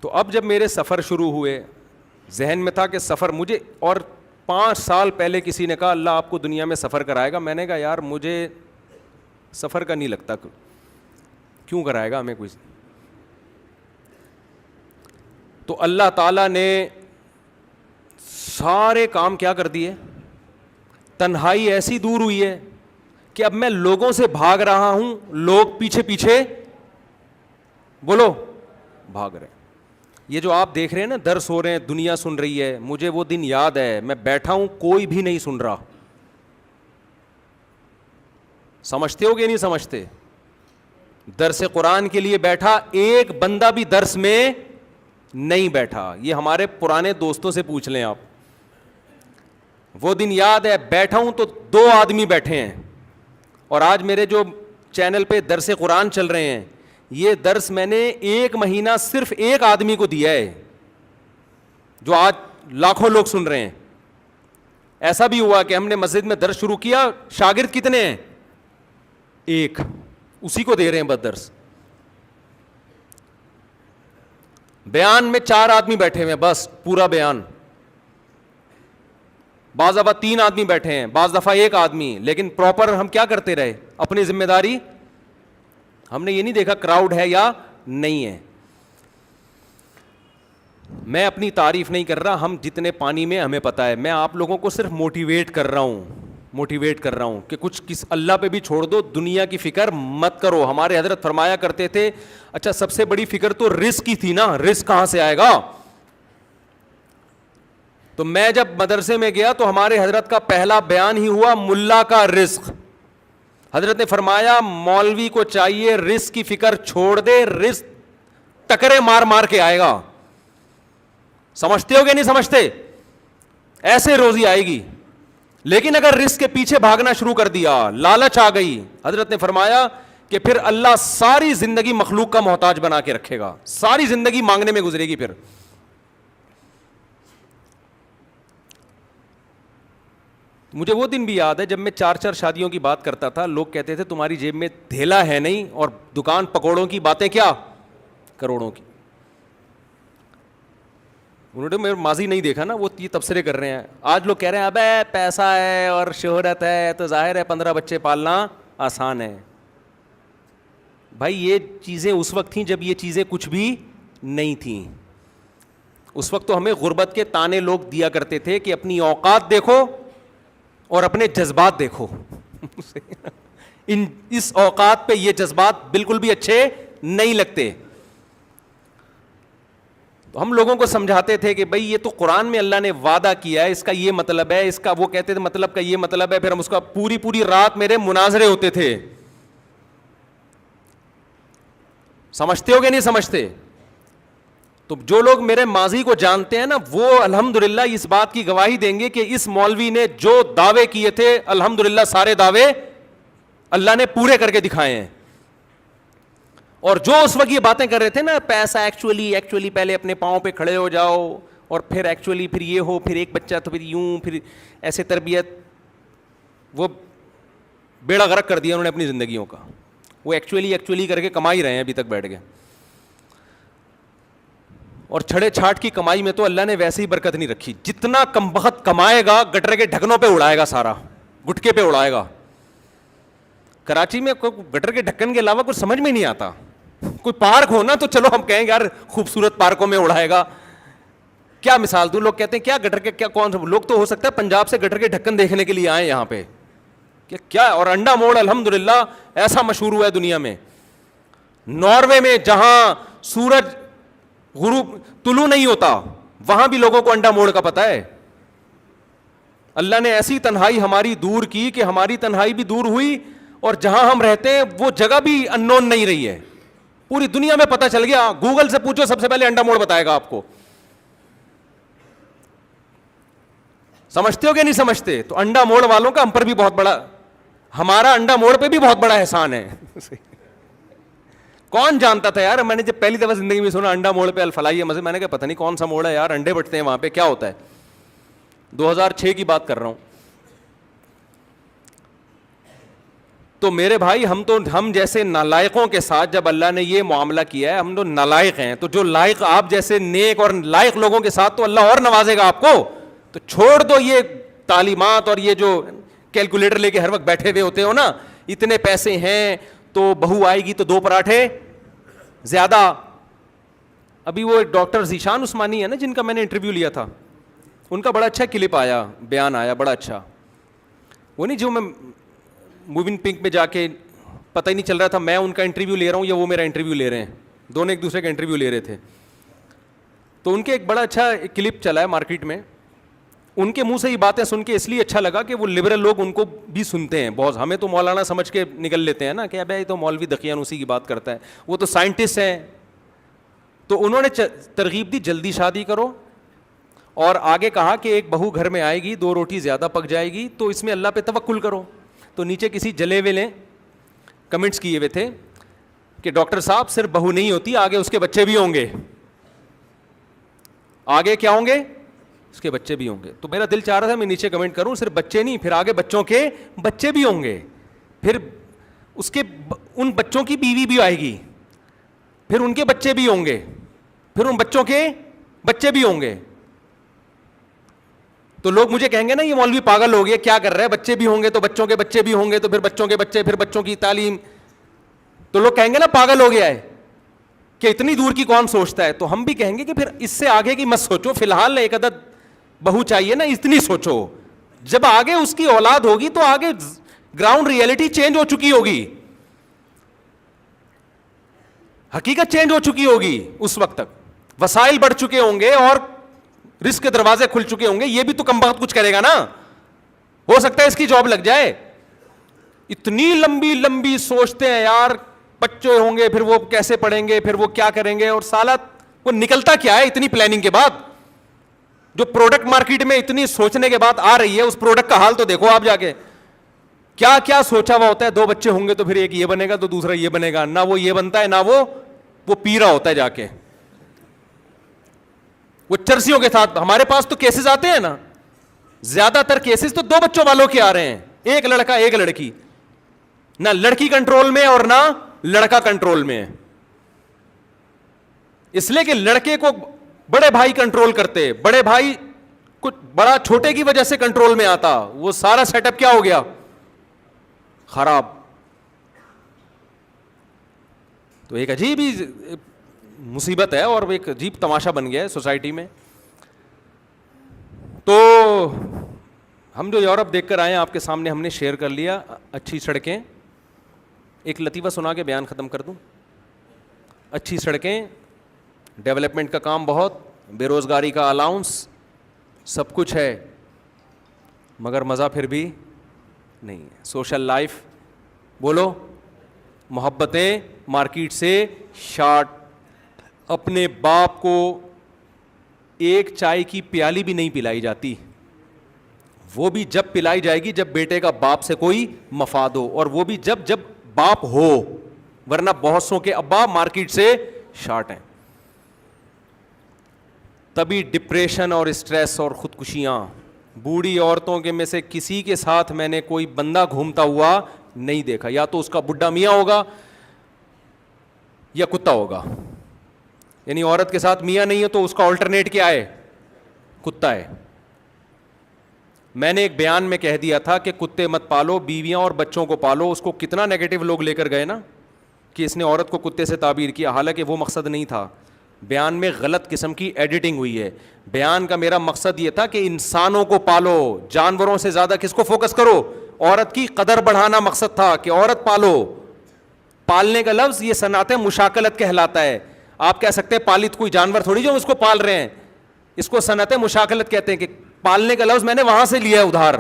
تو اب جب میرے سفر شروع ہوئے, ذہن میں تھا کہ سفر مجھے, اور 5 سال پہلے کسی نے کہا اللہ آپ کو دنیا میں سفر کرائے گا. میں نے کہا یار مجھے سفر کا نہیں لگتا, کیوں کرائے گا ہمیں کوئی. تو اللہ تعالیٰ نے سارے کام کیا کر دیے, تنہائی ایسی دور ہوئی ہے کہ اب میں لوگوں سے بھاگ رہا ہوں, لوگ پیچھے پیچھے بولو بھاگ رہے ہیں. یہ جو آپ دیکھ رہے ہیں نا, درس ہو رہے ہیں, دنیا سن رہی ہے, مجھے وہ دن یاد ہے, میں بیٹھا ہوں کوئی بھی نہیں سن رہا. سمجھتے ہو کہ نہیں سمجھتے, درس قرآن کے لیے بیٹھا, ایک بندہ بھی درس میں نہیں بیٹھا. یہ ہمارے پرانے دوستوں سے پوچھ لیں آپ, وہ دن یاد ہے, بیٹھا ہوں تو 2 آدمی بیٹھے ہیں. اور آج میرے جو چینل پہ درس قرآن چل رہے ہیں, یہ درس میں نے 1 مہینہ صرف ایک آدمی کو دیا ہے, جو آج لاکھوں لوگ سن رہے ہیں. ایسا بھی ہوا کہ ہم نے مسجد میں درس شروع کیا, شاگرد کتنے ہیں, 1, اسی کو دے رہے ہیں بس درس. بیان میں 4 آدمی بیٹھے ہوئے, بس پورا بیان. بعض دفعہ 3 آدمی بیٹھے ہیں, بعض دفعہ 1 آدمی, لیکن پراپر ہم کیا کرتے رہے, اپنی ذمہ داری. ہم نے یہ نہیں دیکھا کراؤڈ ہے یا نہیں ہے. میں اپنی تعریف نہیں کر رہا, ہم جتنے پانی میں ہمیں پتہ ہے, میں آپ لوگوں کو صرف موٹیویٹ کر رہا ہوں موٹیویٹ کر رہا ہوں کہ کچھ اللہ پہ بھی چھوڑ دو, دنیا کی فکر مت کرو. ہمارے حضرت فرمایا کرتے تھے, اچھا سب سے بڑی فکر تو رزق کی تھی نا, رزق کہاں سے آئے گا؟ تو میں جب مدرسے میں گیا تو ہمارے حضرت کا پہلا بیان ہی ہوا ملا کا رزق. حضرت نے فرمایا مولوی کو چاہیے رزق کی فکر چھوڑ دے, رزق ٹکرے مار مار کے آئے گا. سمجھتے ہو کہ نہیں سمجھتے؟ ایسے روزی آئے گی. لیکن اگر رزق کے پیچھے بھاگنا شروع کر دیا, لالچ آ گئی, حضرت نے فرمایا کہ پھر اللہ ساری زندگی مخلوق کا محتاج بنا کے رکھے گا, ساری زندگی مانگنے میں گزرے گی. پھر مجھے وہ دن بھی یاد ہے جب میں 4 شادیوں کی بات کرتا تھا, لوگ کہتے تھے تمہاری جیب میں دھیلا ہے نہیں, اور دکان پکوڑوں کی باتیں کیا کروڑوں کی. انہوں نے میرا ماضی نہیں دیکھا نا, وہ یہ تبصرے کر رہے ہیں. آج لوگ کہہ رہے ہیں ابے پیسہ ہے اور شہرت ہے تو ظاہر ہے 15 بچے پالنا آسان ہے. بھائی یہ چیزیں اس وقت تھیں جب یہ چیزیں کچھ بھی نہیں تھیں. اس وقت تو ہمیں غربت کے تانے لوگ دیا کرتے تھے کہ اپنی اوقات دیکھو اور اپنے جذبات دیکھو. اس اوقات پہ یہ جذبات بالکل بھی اچھے نہیں لگتے. تو ہم لوگوں کو سمجھاتے تھے کہ بھئی یہ تو قرآن میں اللہ نے وعدہ کیا ہے, اس کا یہ مطلب ہے, اس کا وہ کہتے تھے مطلب کا یہ مطلب ہے. پھر ہم اس کا پوری رات میرے مناظرے ہوتے تھے. سمجھتے ہو کہ نہیں سمجھتے؟ تو جو لوگ میرے ماضی کو جانتے ہیں نا, وہ الحمدللہ اس بات کی گواہی دیں گے کہ اس مولوی نے جو دعوے کیے تھے الحمدللہ سارے دعوے اللہ نے پورے کر کے دکھائے ہیں. اور جو اس وقت یہ باتیں کر رہے تھے نا, پیسہ ایکچولی پہلے اپنے پاؤں پہ کھڑے ہو جاؤ اور پھر ایکچولی پھر یہ ہو, پھر ایک بچہ تو پھر یوں, پھر ایسے تربیت, وہ بیڑا غرق کر دیا انہوں نے اپنی زندگیوں کا. وہ ایکچولی کر کے کما ہی رہے ہیں ابھی تک بیٹھ کے. اور چھڑے چھاٹ کی کمائی میں تو اللہ نے ویسے ہی برکت نہیں رکھی. جتنا کم بخت کمائے گا گٹر کے ڈھکنوں پہ اڑائے گا, سارا گٹکے پہ اڑائے گا. کراچی میں گٹر کے ڈھکن کے علاوہ کچھ سمجھ میں نہیں آتا. کوئی پارک ہو نا تو چلو ہم کہیں گے یار خوبصورت پارکوں میں اڑائے گا. کیا مثال دوں, لوگ کہتے ہیں کیا گٹر کے کیا کون لوگ تو ہو سکتا ہے پنجاب سے گٹر کے ڈھکن دیکھنے کے لیے آئے یہاں پہ کیا. اور انڈا موڑ الحمدللہ ایسا مشہور ہوا ہے دنیا میں. ناروے میں جہاں سورج غروب طلوع نہیں ہوتا وہاں بھی لوگوں کو انڈا موڑ کا پتہ ہے. اللہ نے ایسی تنہائی ہماری دور کی کہ ہماری تنہائی بھی دور ہوئی, اور جہاں ہم رہتے ہیں وہ جگہ بھی اننون نہیں رہی ہے. پوری دنیا میں پتہ چل گیا, گوگل سے پوچھو سب سے پہلے انڈا موڑ بتائے گا آپ کو. سمجھتے ہو کہ نہیں سمجھتے؟ تو انڈا موڑ والوں کا ہم پر بھی بہت بڑا, ہمارا انڈا موڑ پہ بھی بہت بڑا احسان ہے. کون جانتا تھا یار, میں نے جب پہلی دفعہ زندگی میں سنا انڈا موڑ پہ الفلاحی ہے مزے, میں نے کہا پتہ نہیں کون سا موڑ ہے یار, انڈے بٹتے ہیں وہاں پہ, کیا ہوتا ہے. 2006 کی بات کر رہا ہوں. تو میرے بھائی ہم جیسے نالائقوں کے ساتھ جب اللہ نے یہ معاملہ کیا ہے, ہم تو نالائق ہیں, تو جو لائق آپ جیسے نیک اور لائق لوگوں کے ساتھ تو اللہ اور نوازے گا آپ کو. تو چھوڑ دو یہ تعلیمات اور یہ جو کیلکولیٹر لے کے ہر وقت بیٹھے ہوئے ہوتے ہو نا, اتنے پیسے ہیں تو بہو آئے گی تو 2 پراٹھے زیادہ. ابھی وہ ڈاکٹر ذیشان عثمانی ہے نا جن کا میں نے انٹرویو لیا تھا, ان کا بڑا اچھا کلپ آیا, بیان آیا بڑا اچھا. وہ نہیں جو میں موونگ پنک میں جا کے پتہ ہی نہیں چل رہا تھا میں ان کا انٹرویو لے رہا ہوں یا وہ میرا انٹرویو لے رہے ہیں, دونوں ایک دوسرے کا انٹرویو لے رہے تھے. تو ان کے ایک بڑا اچھا کلپ چلا ہے مارکیٹ میں. ان کے منہ سے یہ باتیں سن کے اس لیے اچھا لگا کہ وہ لبرل لوگ ان کو بھی سنتے ہیں بہت. ہمیں تو مولانا سمجھ کے نکل لیتے ہیں نا کہ ابے یہ تو مولوی دقیانوسی کی بات کرتا ہے, وہ تو سائنٹسٹ ہیں. تو انہوں نے ترغیب دی جلدی شادی کرو, اور آگے کہا کہ ایک بہو گھر میں آئے گی 2 روٹی زیادہ پک جائے گی, تو اس میں اللہ پہ توکل کرو. تو نیچے کسی جلے ہوئے نے کمنٹس کیے ہوئے تھے کہ ڈاکٹر صاحب صرف بہو نہیں ہوتی, آگے اس کے بچے بھی ہوں گے. آگے کیا ہوں گے؟ اس کے بچے بھی ہوں گے. تو میرا دل چاہ رہا تھا میں نیچے کمنٹ کروں صرف بچے نہیں, پھر آگے بچوں کے بچے بھی ہوں گے, پھر اس کے ان بچوں کی بیوی بھی آئے گی, پھر ان کے بچے بھی ہوں گے, پھر ان بچوں کے بچے بھی ہوں گے. تو لوگ مجھے کہیں گے نا یہ مولوی پاگل ہو گیا, کیا کر رہا ہے, بچے بھی ہوں گے تو بچوں کے بچے بھی ہوں گے, تو پھر بچوں کے بچے, پھر بچوں کی تعلیم. تو لوگ کہیں گے نا پاگل ہو گیا ہے کہ اتنی دور کی کون سوچتا ہے. تو ہم بھی کہیں گے کہ پھر اس سے آگے کی مت سوچو, فی الحال ایک عدد بہو چاہیے نا, اتنی سوچو. جب آگے اس کی اولاد ہوگی تو آگے گراؤنڈ ریئلٹی چینج ہو چکی ہوگی, حقیقت چینج ہو چکی ہوگی. اس وقت تک وسائل بڑھ چکے ہوں گے اور رزق کے دروازے کھل چکے ہوں گے. یہ بھی تو کم وقت کچھ کرے گا نا, ہو سکتا ہے اس کی جاب لگ جائے. اتنی لمبی لمبی سوچتے ہیں یار, بچے ہوں گے پھر وہ کیسے پڑھیں گے, پھر وہ کیا کریں گے, اور سالہ وہ نکلتا کیا ہے اتنی پلاننگ کے بعد. جو پروڈکٹ مارکیٹ میں اتنی سوچنے کے بعد آ رہی ہے, اس پروڈکٹ کا حال تو دیکھو آپ جا کے, کیا کیا سوچا ہوا ہوتا ہے. 2 بچے ہوں گے تو پھر ایک یہ بنے گا تو دوسرا یہ بنے گا, نہ وہ یہ بنتا ہے نہ وہ پی رہا ہوتا ہے جا کے. وہ چرسیوں کے ساتھ ہمارے پاس تو کیسز آتے ہیں نا, زیادہ تر کیسز تو 2 بچوں والوں کے آ رہے ہیں, ایک لڑکا ایک لڑکی, نہ لڑکی کنٹرول میں اور نہ لڑکا کنٹرول میں. اس لیے کہ لڑکے کو بڑے بھائی کنٹرول کرتے, بڑے بھائی کچھ بڑا چھوٹے کی وجہ سے کنٹرول میں آتا, وہ سارا سیٹ اپ کیا ہو گیا, خراب. تو ایک عجیب ہی مصیبت ہے اور ایک عجیب تماشا بن گیا ہے سوسائٹی میں. تو ہم جو یورپ دیکھ کر آئے ہیں آپ کے سامنے ہم نے شیئر کر لیا. اچھی سڑکیں, ایک لطیفہ سنا کے بیان ختم کر دوں. اچھی سڑکیں, ڈیولپمنٹ کا کام بہت, بے روزگاری کا الاؤنس, سب کچھ ہے, مگر مزہ پھر بھی نہیں ہے. سوشل لائف بولو, محبتیں مارکیٹ سے شارٹ. اپنے باپ کو ایک چائے کی پیالی بھی نہیں پلائی جاتی, وہ بھی جب پلائی جائے گی جب بیٹے کا باپ سے کوئی مفاد ہو, اور وہ بھی جب باپ ہو, ورنہ بہت سو کے ابا مارکیٹ سے شارٹ ہیں. تبھی ڈپریشن اور اسٹریس اور خودکشیاں. بوڑھی عورتوں کے میں سے کسی کے ساتھ میں نے کوئی بندہ گھومتا ہوا نہیں دیکھا, یا تو اس کا بڈھا میاں ہوگا یا کتا ہوگا. یعنی عورت کے ساتھ میاں نہیں ہے تو اس کا آلٹرنیٹ کیا ہے, کتا ہے. میں نے ایک بیان میں کہہ دیا تھا کہ کتے مت پالو, بیویاں اور بچوں کو پالو. اس کو کتنا نیگیٹو لوگ لے کر گئے نا کہ اس نے عورت کو کتے سے تعبیر کیا, حالانکہ وہ مقصد نہیں تھا. بیان میں غلط قسم کی ایڈیٹنگ ہوئی ہے. بیان کا میرا مقصد یہ تھا کہ انسانوں کو پالو, جانوروں سے زیادہ کس کو فوکس کرو, عورت کی قدر بڑھانا مقصد تھا کہ عورت پالو. پالنے کا لفظ یہ صنعت مشاکلت کہلاتا ہے. آپ کہہ سکتے ہیں پالت کوئی جانور تھوڑی جو اس کو پال رہے ہیں, اس کو صنعت مشاکلت کہتے ہیں. کہ پالنے کا لفظ میں نے وہاں سے لیا ہے ادھار.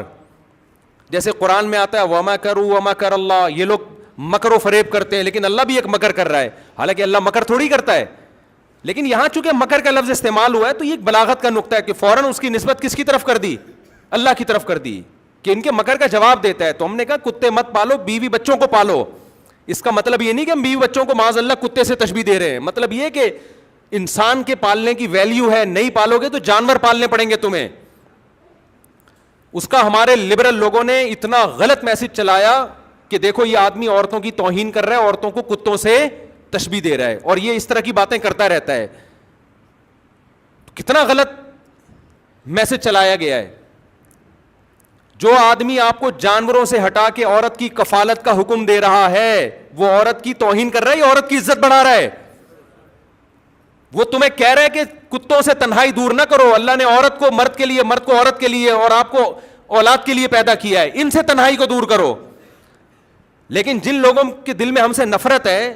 جیسے قرآن میں آتا ہے وما کرو وما کر اللہ, یہ لوگ مکر و فریب کرتے ہیں لیکن اللہ بھی ایک مکر کر رہا ہے, حالانکہ اللہ مکر تھوڑی کرتا ہے. لیکن یہاں چونکہ مکر کا لفظ استعمال ہوا ہے تو یہ ایک بلاغت کا نقطہ ہے کہ فوراً اس کی نسبت کس کی طرف کر دی, اللہ کی طرف کر دی, کہ ان کے مکر کا جواب دیتا ہے. تو ہم نے کہا کتے مت پالو, بیوی بچوں کو پالو. اس کا مطلب یہ نہیں کہ ہم بیوی بچوں کو معاذ اللہ کتے سے تشبیہ دے رہے ہیں, مطلب یہ کہ انسان کے پالنے کی ویلیو ہے, نہیں پالو گے تو جانور پالنے پڑیں گے تمہیں. اس کا ہمارے لبرل لوگوں نے اتنا غلط میسج چلایا کہ دیکھو یہ آدمی عورتوں کی توہین کر رہا ہے, عورتوں کو کتوں سے تشبیہ دے رہا ہے, اور یہ اس طرح کی باتیں کرتا رہتا ہے. کتنا غلط میسج چلایا گیا ہے. جو آدمی آپ کو جانوروں سے ہٹا کے عورت کی کفالت کا حکم دے رہا ہے وہ عورت کی توہین کر رہا ہے یا عورت کی عزت بڑھا رہا ہے. وہ تمہیں کہہ رہا ہے کہ کتوں سے تنہائی دور نہ کرو, اللہ نے عورت کو مرد کے لیے, مرد کو عورت کے لیے اور آپ کو اولاد کے لیے پیدا کیا ہے, ان سے تنہائی کو دور کرو. لیکن جن لوگوں کے دل میں ہم سے نفرت ہے,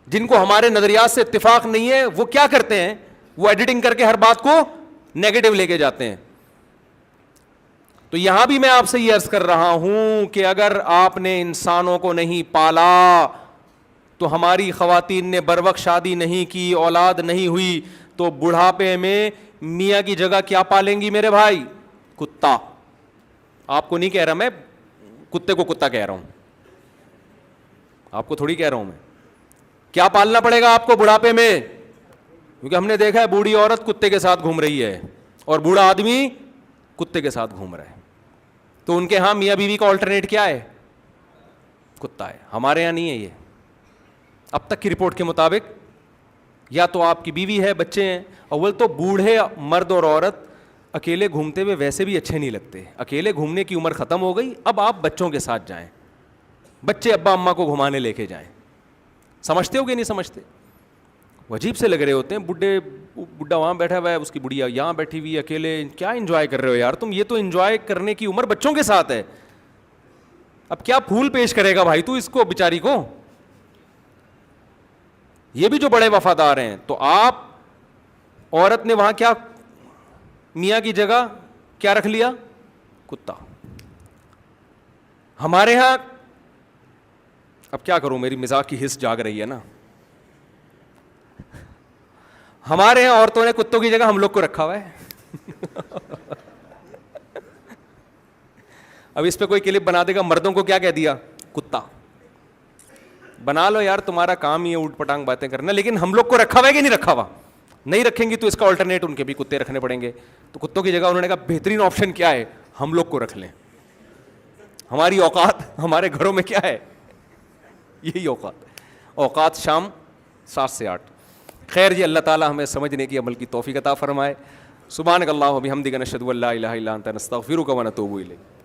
جن کو ہمارے نظریات سے اتفاق نہیں ہے, وہ کیا کرتے ہیں, وہ ایڈیٹنگ کر کے ہر بات کو نیگیٹو لے کے جاتے ہیں. تو یہاں بھی میں آپ سے یہ عرض کر رہا ہوں کہ اگر آپ نے انسانوں کو نہیں پالا, تو ہماری خواتین نے بر وقت شادی نہیں کی, اولاد نہیں ہوئی, تو بڑھاپے میں میاں کی جگہ کیا پالیں گی میرے بھائی, کتا. آپ کو نہیں کہہ رہا میں, کتے کو کتا کہہ رہا ہوں, آپ کو تھوڑی کہہ رہا ہوں میں. کیا پالنا پڑے گا آپ کو بڑھاپے میں, کیونکہ ہم نے دیکھا ہے بوڑھی عورت کتے کے ساتھ گھوم رہی ہے اور بوڑھا آدمی کتے کے ساتھ گھوم رہا ہے. تو ان کے ہاں میاں بیوی کا آلٹرنیٹ کیا ہے, کتا ہے. ہمارے یہاں نہیں ہے یہ. اب تک کی رپورٹ کے مطابق یا تو آپ کی بیوی ہے, بچے ہیں. اول تو بوڑھے مرد اور عورت اکیلے گھومتے ہوئے ویسے بھی اچھے نہیں لگتے, اکیلے گھومنے کی عمر ختم ہو گئی, اب آپ بچوں کے ساتھ جائیں, بچے ابا اماں کو گھمانے لے کے جائیں. سمجھتے ہو کہ نہیں سمجھتے؟ وہ عجیب سے لگ رہے ہوتے ہیں, بڈھے بڈھا وہاں بیٹھا ہوا ہے, اس کی بڑھیا یہاں بیٹھی ہوئی ہے, اکیلے کیا انجوائے کر رہے ہو یار تم, یہ تو انجوائے کرنے کی عمر بچوں کے ساتھ ہے. اب کیا پھول پیش کرے گا بھائی تو اس کو بیچاری کو, یہ بھی جو بڑے وفادار ہیں. تو آپ عورت نے وہاں کیا میاں کی جگہ کیا رکھ لیا, کتا. ہمارے ہاں اب کیا کروں, میری مزاح کی حس جاگ رہی ہے نا, ہمارے یہاں عورتوں نے کتوں کی جگہ ہم لوگ کو رکھا ہوا ہے. اب اس پہ کوئی کلپ بنا دے گا, مردوں کو کیا کہہ دیا, کتا. بنا لو یار, تمہارا کام ہی ہے اوٹ پٹانگ باتیں کرنا, لیکن ہم لوگ کو رکھا ہوا ہے کہ نہیں رکھا ہوا, نہیں رکھیں گی تو اس کا آلٹرنیٹ ان کے بھی کتے رکھنے پڑیں گے. تو کتوں کی جگہ انہوں نے کہا بہترین آپشن کیا ہے, ہم لوگ کو رکھ لیں. ہماری اوقات ہمارے گھروں میں کیا ہے, یہی اوقات شام 7 سے 8. خیر جی, اللہ تعالیٰ ہمیں سمجھنے کی عمل کی توفیق عطا فرمائے. سبحانک اللہم و بحمدک نشہد ان لا الہ الا انت نستغفرک و نتوب الیک.